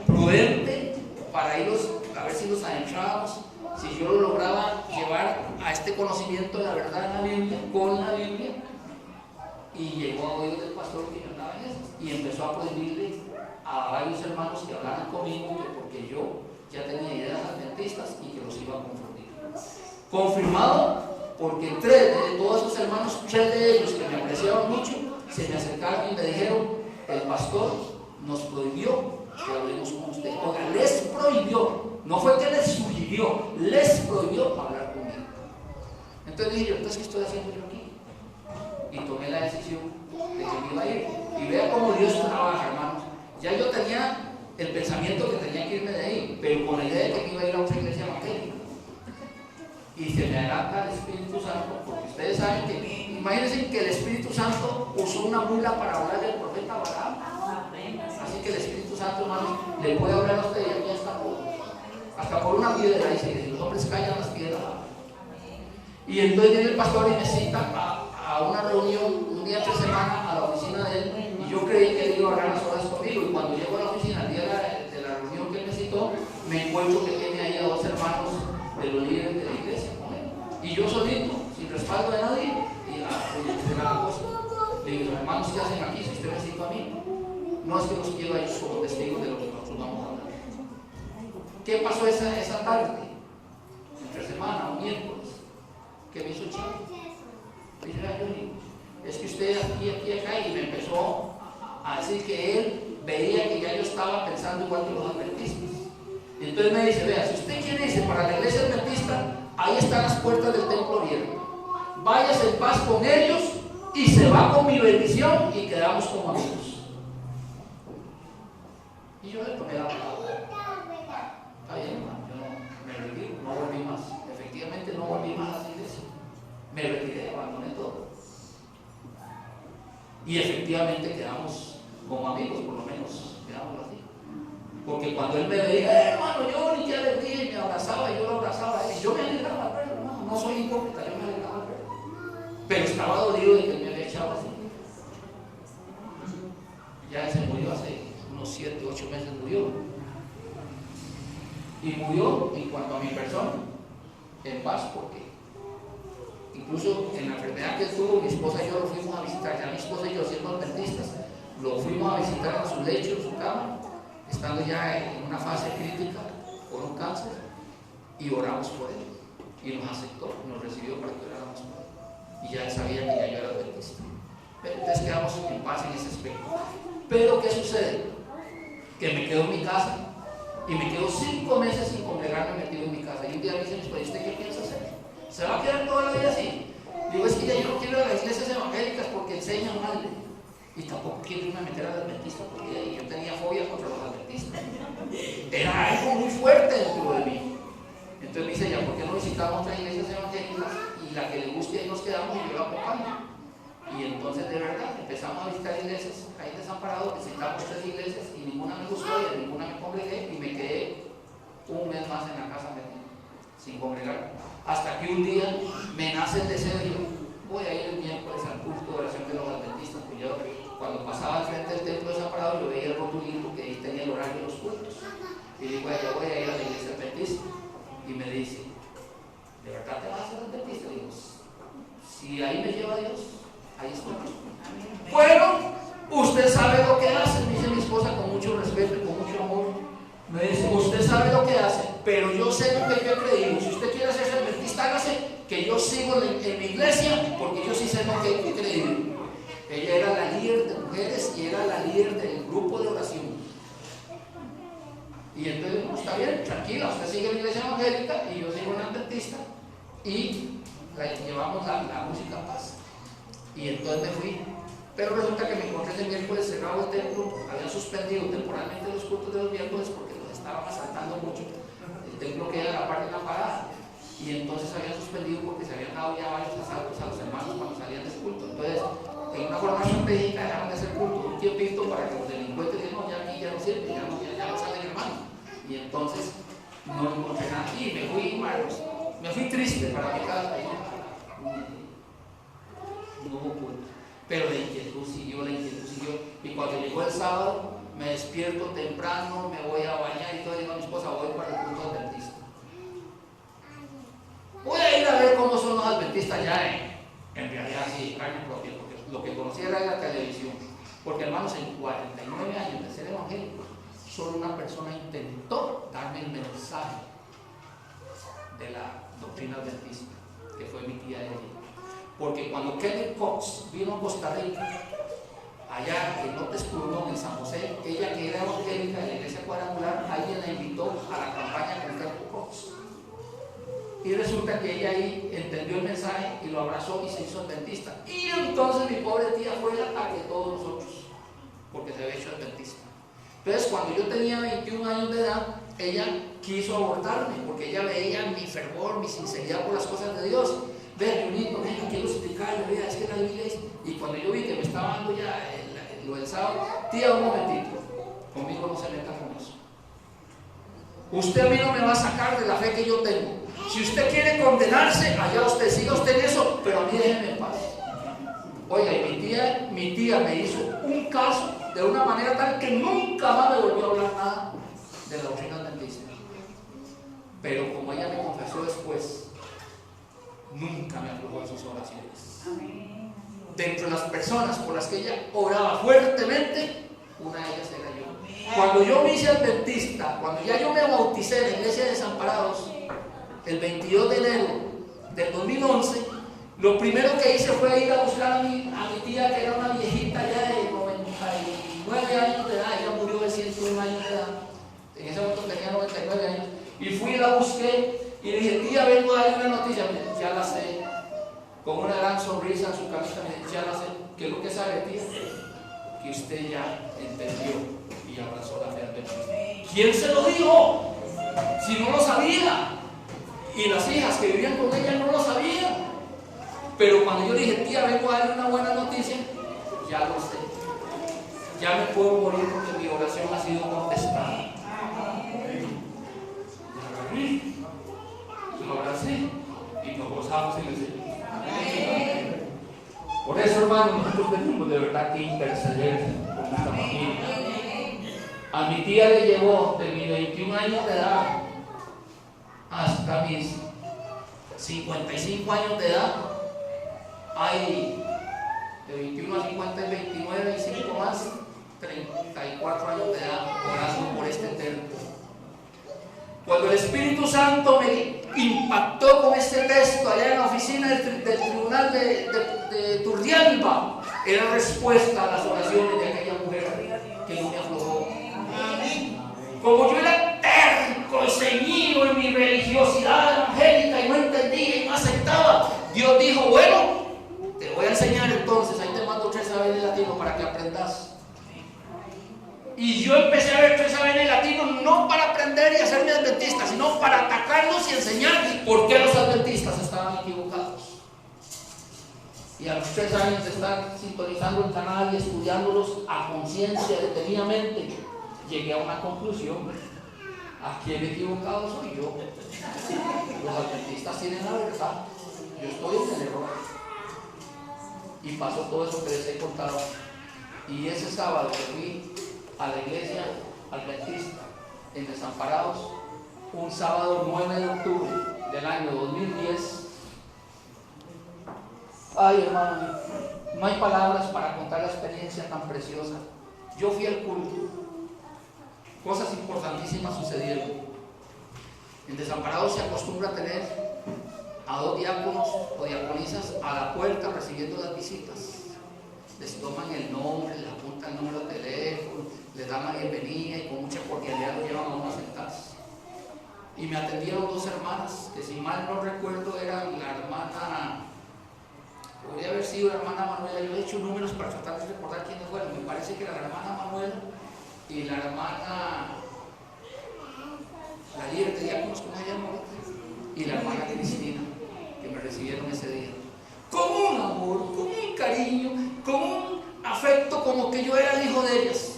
prudente para irlos, a ver si los adentrábamos, si yo lo lograba llevar a este conocimiento de la verdad en la Biblia, con la Biblia. Y llegó a oídos del pastor que yo andaba en eso, y empezó a prohibirle a varios hermanos que hablaran conmigo, que porque yo ya tenía ideas adventistas y que los iba a confundir. Confirmado, porque 3 de todos esos hermanos, 3 de ellos que me apreciaban mucho, se me acercaron y me dijeron: el pastor nos prohibió que hablemos con usted. Oiga, les prohibió, no fue que les sugirió, les prohibió hablar conmigo. Entonces dije yo: entonces, ¿qué estoy haciendo yo aquí? Y tomé la decisión de que me iba a ir. Y vea cómo Dios trabaja, hermanos. Ya yo tenía el pensamiento que tenía pero con la idea de que me iba a ir a otra iglesia evangélica. Y se me adelanta el Espíritu Santo, porque ustedes saben que, imagínense que el Espíritu Santo usó una mula para hablar del profeta Balaam. Así que el Espíritu Santo, hermano, le puede hablar a usted y aquí hasta por una piedra, dice que si los hombres callan las piedras. Y entonces viene el pastor y me cita a una reunión un día entre semana a la oficina de él, y yo creí que él iba a hablar las horas conmigo, y cuando llego a la oficina el día de la reunión que él me citó, me encuentro que tiene ahí a dos hermanos de los líderes de la iglesia con él, y yo solito, sin respaldo de nadie, y oye, la cosa. Le digo, hermanos, ¿qué hacen aquí si usted me citó a mí? No es que los quiero a ellos como testigos de lo que nosotros vamos a hablar. ¿Qué pasó esa tarde? Entre semana, un miércoles, que me hizo chico. Dije, es que usted aquí, acá, y me empezó a decir que él veía que ya yo estaba pensando igual que los adventistas. Y entonces me dice, vea, si usted quiere irse para la iglesia adventista, ahí están las puertas del templo abiertas. Váyase en paz con ellos y se va con mi bendición y quedamos como amigos. Y yo le tomé la palabra. Está bien, hermano, yo me retiré, no volví más. Efectivamente no volví más a esa iglesia. Me retiré, abandoné todo. Y efectivamente quedamos como amigos, por lo menos, quedamos así. Porque cuando él me veía, hermano, yo ni que alegría, y me abrazaba, y yo lo abrazaba, y yo me alegraba al verlo, hermano, no soy hipócrita, yo me alegraba al verlo. Pero estaba dolido de que él me había echado así. Ya se murió hace unos 7, 8 meses, murió. Y murió en cuanto a mi persona, en paz, porque incluso en la enfermedad que él tuvo, mi esposa y yo lo fuimos a visitar, ya mi esposa y yo siendo adventistas, lo fuimos a visitar en su lecho, en su cama, estando ya en una fase crítica por un cáncer, y oramos por él, y nos aceptó, nos recibió para que oráramos por él, y ya él sabía que ya yo era adventista. Pero entonces quedamos en paz en ese aspecto. Pero ¿qué sucede? Que me quedo en mi casa, y me quedo 5 meses sin congregarme metido en mi casa, y un día me dice mi esposa, ¿usted qué piensa hacer? ¿Se va a quedar toda la vida así? Digo, es que ya yo no quiero ir a las iglesias evangélicas porque enseñan mal, y tampoco quiero irme a meter al adventista porque yo tenía fobia contra los adventistas. Era algo muy fuerte dentro de mí. Entonces me dice, ya, ¿por qué no visitamos otras iglesias evangélicas? Y la que le guste ahí nos quedamos y yo la acompaño. Y entonces de verdad empezamos a visitar iglesias ahí desamparados, visitamos 3 iglesias y ninguna me gustó y a ninguna me congregué, y me quedé un mes más en la casa metido, sin congregar. Hasta que un día me nace el deseo y yo voy a ir el miércoles al culto de oración de los adventistas, porque yo cuando pasaba al frente del templo desamparado yo veía el rotulito que ahí tenía el horario de los cultos. Y digo, ya voy a ir a la iglesia adventista. Y me dice, ¿de verdad te vas a ser adventista? Y digo, si ahí me lleva Dios, ahí estoy. Bueno, usted sabe lo que hace, me dice mi esposa con mucho respeto y con mucho amor. Me dice, usted sabe lo que hace, pero yo sé lo que yo he creído. Si usted quiere hacerse adventista, hágase, que yo sigo en mi iglesia, porque yo sí sé lo que he creído. Ella era la líder de mujeres y era la líder del grupo de oración. Y entonces, no, está bien, tranquila, usted sigue en la iglesia evangélica y yo sigo en la adventista, y llevamos la música a paz. Y entonces me fui. Pero resulta que me encontré ese miércoles cerrado el templo, habían suspendido temporalmente los cultos de los miércoles porque los estaban asaltando mucho. El templo queda en la parte de la parada, y entonces habían suspendido porque se habían dado ya varios asaltos a los hermanos cuando salían del culto. Entonces, en una formación estratégica dejaron de hacer culto un tiempito para que los delincuentes dijeran, no, ya aquí ya no sirve, ya no salen hermanos. Y entonces no encontré nada. Y me fui, hermanos, me fui triste para mi casa. No hubo culto. Pero la inquietud siguió, y cuando llegó el sábado, me despierto temprano, me voy a bañar y todo, digo a mi esposa, voy para el culto adventista. Voy a ir a ver cómo son los adventistas ya en realidad, sí, carne propia, porque lo que conocía era la televisión. Porque hermanos, en 49 años de ser evangélico, solo una persona intentó darme el mensaje de la doctrina adventista, que fue mi tía Ella. Porque cuando Kelly Cox vino a Costa Rica, allá en López Currón, en San José, ella que era evangélica de la iglesia cuadrangular, alguien la invitó a la campaña con Kelly Cox. Y resulta que ella ahí entendió el mensaje y lo abrazó y se hizo adventista. Y entonces mi pobre tía fue el ataque de todos nosotros, porque se había hecho adventista. Entonces, cuando yo tenía 21 años de edad, ella quiso abortarme porque ella veía mi fervor, mi sinceridad por las cosas de Dios. Vea, Junito, venga, quiero explicarle, vea, es que la Biblia es... Y cuando yo vi que me estaba dando ya lo del sábado, tía, un momentito, conmigo no se meta con eso. Usted a mí no me va a sacar de la fe que yo tengo. Si usted quiere condenarse, allá usted, siga usted en eso, pero a mí déjeme en paz. Oiga, y mi tía me hizo un caso de una manera tal que nunca más me volvió a hablar nada de la doctrina adventista. Pero como ella me confesó después, nunca me aflojó en sus oraciones. Dentro de las personas por las que ella oraba fuertemente, una de ellas era yo. Cuando yo me hice adventista, cuando ya yo me bauticé en la iglesia de Desamparados, el 22 de enero del 2011, lo primero que hice fue ir a buscar a mi tía, que era una viejita ya de 99 años de edad. Ella murió de 101 años de edad. En ese momento tenía 99 años. Y fui y la busqué y le dije, tía, vengo a darle una noticia. Me dijo, ya la sé. Con una gran sonrisa en su camisa me dijo, ya la sé. ¿Qué es lo que sabe, tía? Que usted ya entendió y abrazó la fe adventista. ¿Quién se lo dijo? Si no lo sabía. Y las hijas que vivían con ella no lo sabían. Pero cuando yo dije, tía, vengo a darle una buena noticia, ya lo sé. Ya me puedo morir porque mi oración ha sido contestada. Lo abracé y nos gozamos en el Señor. Por eso, hermanos, nosotros tenemos de verdad que interceder con nuestra familia. A mi tía le llevó de mis 21 años de edad hasta mis 55 años de edad. Hay de 21 a 50 y 29 y 5 más, 34 años de edad orando por este templo. Cuando el Espíritu Santo me impactó con este texto allá en la oficina del tribunal de Turrialba, era respuesta a las oraciones de aquella mujer que no me aflojó. Como yo era terco y ceñido en mi religiosidad evangélica y no entendía y no aceptaba, Dios dijo, bueno, te voy a enseñar entonces, ahí te mando 3 saberes latinos para que aprendas. Y yo empecé a ver 3 saberes latinos no para aprender y hacerme adventista, sino para atacarlos y enseñar por qué los adventistas estaban equivocados. Y a los 3 años de estar sintonizando el canal y estudiándolos a conciencia, detenidamente, llegué a una conclusión. Aquí el equivocado soy yo. Los adventistas tienen la verdad, yo estoy en el error. Y pasó todo eso que les he contado. Y ese sábado que fui a la iglesia adventista en Desamparados, un sábado 9 de octubre del año 2010. Ay, hermano, no hay palabras para contar la experiencia tan preciosa. Yo fui al culto. Cosas importantísimas sucedieron. En Desamparados se acostumbra a tener a 2 diáconos o diaconisas a la puerta recibiendo las visitas. Les toman el nombre, les apuntan el número de teléfono, les dan la bienvenida y con mucha cordialidad lo llevan a uno a sentarse. Y me atendieron 2 hermanas, que si mal no recuerdo eran la hermana, podría haber sido la hermana Manuela. Yo he hecho números para tratar de recordar quiénes fueron. Me parece que era la hermana Manuela y la hermana, la líder de diáconos, ¿cómo se llama? Y la hermana Cristina, que me recibieron ese día. Con un amor, con un cariño, con un afecto como que yo era el hijo de ellas.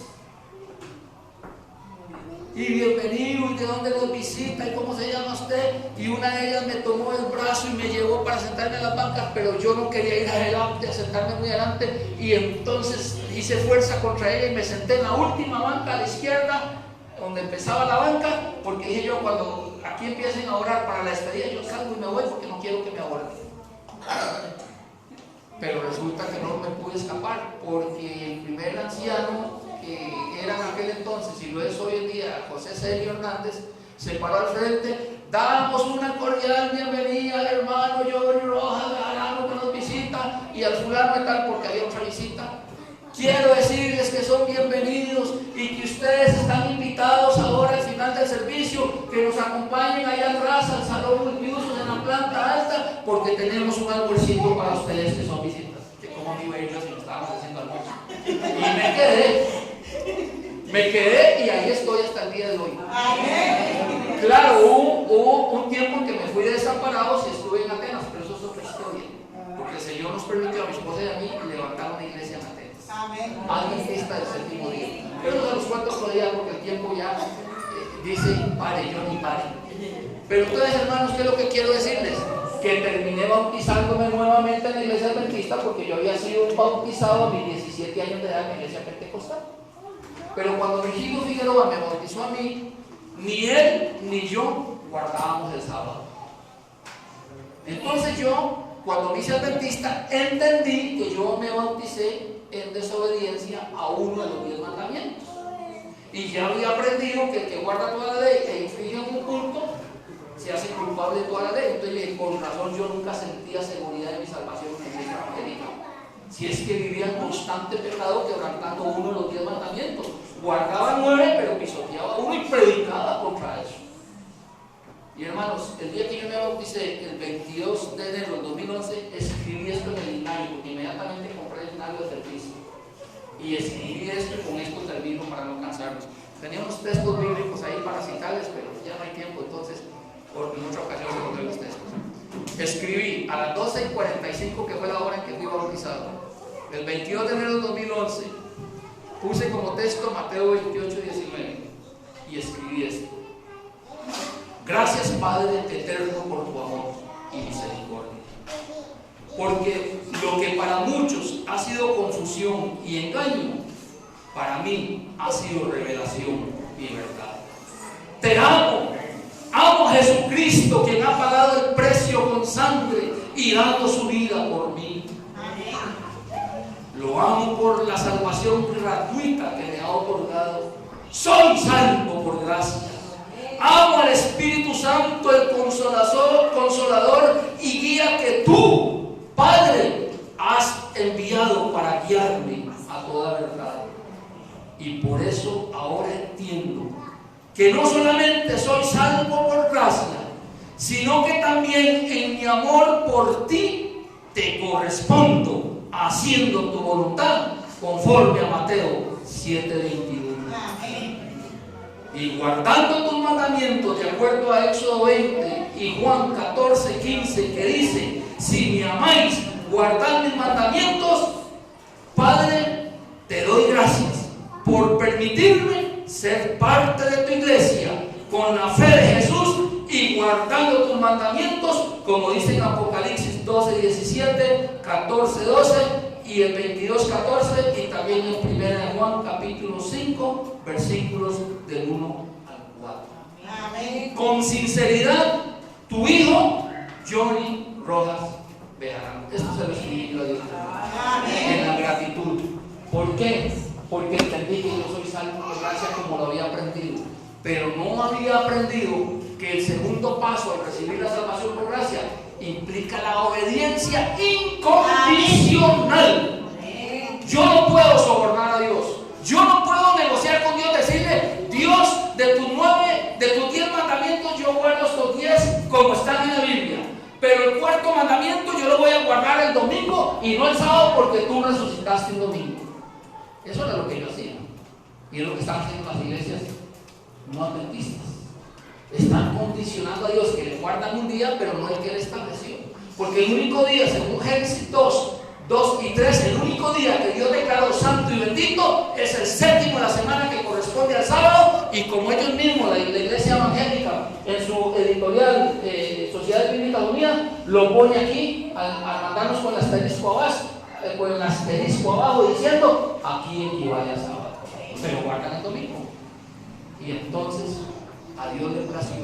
Y bienvenido, y de dónde los visita, y cómo se llama usted. Y una de ellas me tomó el brazo y me llevó para sentarme en las bancas, pero yo no quería ir adelante, a sentarme muy adelante. Y entonces hice fuerza contra ella y me senté en la última banca a la izquierda, donde empezaba la banca, porque dije yo, cuando aquí empiecen a orar para la despedida, yo salgo y me voy porque no quiero que me aborten. Pero resulta que no me pude escapar, porque el primer anciano que era en aquel entonces, y lo es hoy en día, José Celio Hernández, se paró al frente. Damos una cordial bienvenida al hermano Johnny Rojas, al que nos visita, y al fulano y tal, porque había otra visita. Quiero decirles que son bienvenidos y que ustedes están invitados ahora al final del servicio, que nos acompañen allá atrás al salón multiusos en la planta alta, porque tenemos un almuercito para ustedes que son visitas. Que como mi bello si no estábamos haciendo almuerzo. Y me Me quedé y ahí estoy hasta el día de hoy. Amén. Claro, hubo un tiempo en que me fui de Desamparados y estuve en Atenas, pero eso es otra historia. Porque el Señor nos permitió a mi esposa y a mí levantar una iglesia en Atenas. Amén. Adventista del séptimo día. Pero no se los cuento otro día porque el tiempo ya dice, pare, yo ni pare. Pero entonces, hermanos, ¿qué es lo que quiero decirles? Que terminé bautizándome nuevamente en la iglesia adventista porque yo había sido bautizado a mis 17 años de edad en la iglesia pentecostal. Pero cuando mi hijo Figueroa me bautizó a mí, ni él ni yo guardábamos el sábado. Entonces yo, cuando me hice adventista, entendí que yo me bauticé en desobediencia a uno de los 10 mandamientos. Y ya había aprendido que el que guarda toda la ley e infringe un culto, se hace culpable de toda la ley. Entonces le dije, con razón yo nunca sentía seguridad de mi salvación en la iglesia evangélica. Si es que vivía en constante pecado, quebrantando uno de los 10 mandamientos. Guardaba 9, pero pisoteaba uno y predicaba contra eso. Y hermanos, el día que yo me bauticé, el 22 de enero del 2011, escribí esto en el linario, porque inmediatamente compré el linario de servicio. Y escribí esto y con esto termino para no cansarlos. Tenía unos textos bíblicos ahí para citarles, pero ya no hay tiempo, entonces en otra ocasión se los doy los textos. Escribí a las 12:45, que fue la hora en que fui bautizado, el 22 de enero del 2011, puse como texto Mateo 28:19 y escribí esto: gracias, Padre eterno, por tu amor y misericordia, porque lo que para muchos ha sido confusión y engaño, para mí ha sido revelación y verdad. Te amo a Jesucristo, quien ha pagado el precio con sangre y dado su vida por mí. Lo amo por la salvación gratuita que me ha otorgado. Soy salvo por gracia. Amo al Espíritu Santo, el consolador y guía que tú, Padre, has enviado para guiarme a toda verdad. Y por eso ahora entiendo que no solamente soy salvo por gracia, sino que también en mi amor por ti te correspondo, haciendo tu voluntad, conforme a Mateo 7:21. Y guardando tus mandamientos, de acuerdo a Éxodo 20 y Juan 14:15, que dice: si me amáis, guardad mis mandamientos. Padre, te doy gracias por permitirme ser parte de tu iglesia con la fe de Jesús y guardando tus mandamientos, como dice en Apocalipsis 12:17, 14:12 y el 22:14, y también en 1 Juan capítulo 5, versículos del 1 al 4. Amén. Con sinceridad, tu hijo Johnny Rojas Bejarano. Esto se lo escribí yo a Dios. En la gratitud. ¿Por qué? Porque entendí que yo soy salvo por gracia como lo había aprendido, pero no había aprendido que el segundo paso al recibir la salvación por gracia implica la obediencia incondicional. Yo no puedo sobornar a Dios, yo no puedo negociar con Dios, decirle: Dios, de tus 10 mandamientos yo guardo estos 10 como están en la Biblia, pero el cuarto mandamiento yo lo voy a guardar el domingo y no el sábado porque tú resucitaste un domingo. Eso era lo que yo hacía. Y es lo que están haciendo las iglesias no adventistas. Están condicionando a Dios que le guardan un día, pero no el que él estableció. Porque el único día, según Génesis 2 y 3, el único día que Dios declaró santo y bendito es el séptimo de la semana, que corresponde al sábado. Y como ellos mismos, la iglesia evangélica, en su editorial Sociedades Bíblicas Unidas, lo pone aquí al mandarnos con el asterisco abajo diciendo: aquí equivale a sábado, pero guardan el domingo. Y entonces a Dios le plació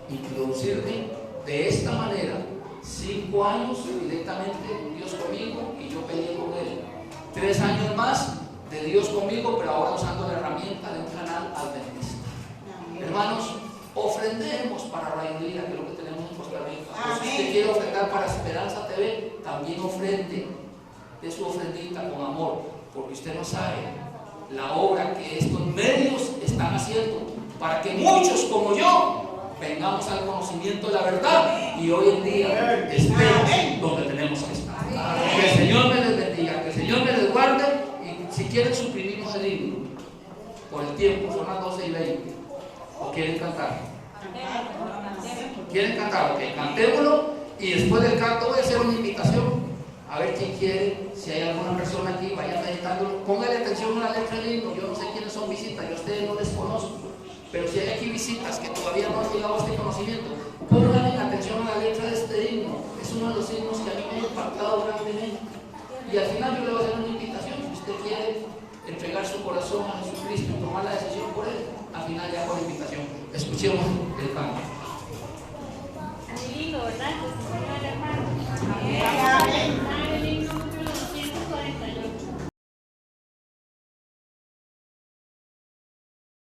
introducirme de esta manera 5 años directamente Dios conmigo y yo peleé con él. 3 años más de Dios conmigo, pero ahora usando la herramienta de un canal adventista. Hermanos, ofrendemos para Radio Vida, que es lo que tenemos en Costa Rica. Si usted quiere ofrendar para Esperanza TV, también ofrende de su ofrendita con amor, porque usted no sabe la obra que estos medios están haciendo para que muchos como yo vengamos al conocimiento de la verdad y hoy en día estemos donde tenemos que estar. Que el Señor me les bendiga, que el Señor me les guarde. Y si quieren, suprimimos el himno. por el tiempo, son las 12:20. ¿O quieren cantar? ¿Quieren cantar? Ok, cantémoslo y después del canto voy a hacer una invitación. A ver quién quiere, si hay alguna persona aquí, vaya meditándolo. Póngale atención a la letra del himno. Yo no sé quiénes son visitas, yo a ustedes no les conozco. Pero si hay aquí visitas que todavía no han llegado a este conocimiento, pónganle atención a la letra de este himno. Es uno de los himnos que a mí me ha impactado grandemente. Y al final yo le voy a hacer una invitación. Si usted quiere entregar su corazón a Jesucristo y tomar la decisión por él, al final ya hago la invitación. Escuchemos el canto. Muy lindo, ¿verdad?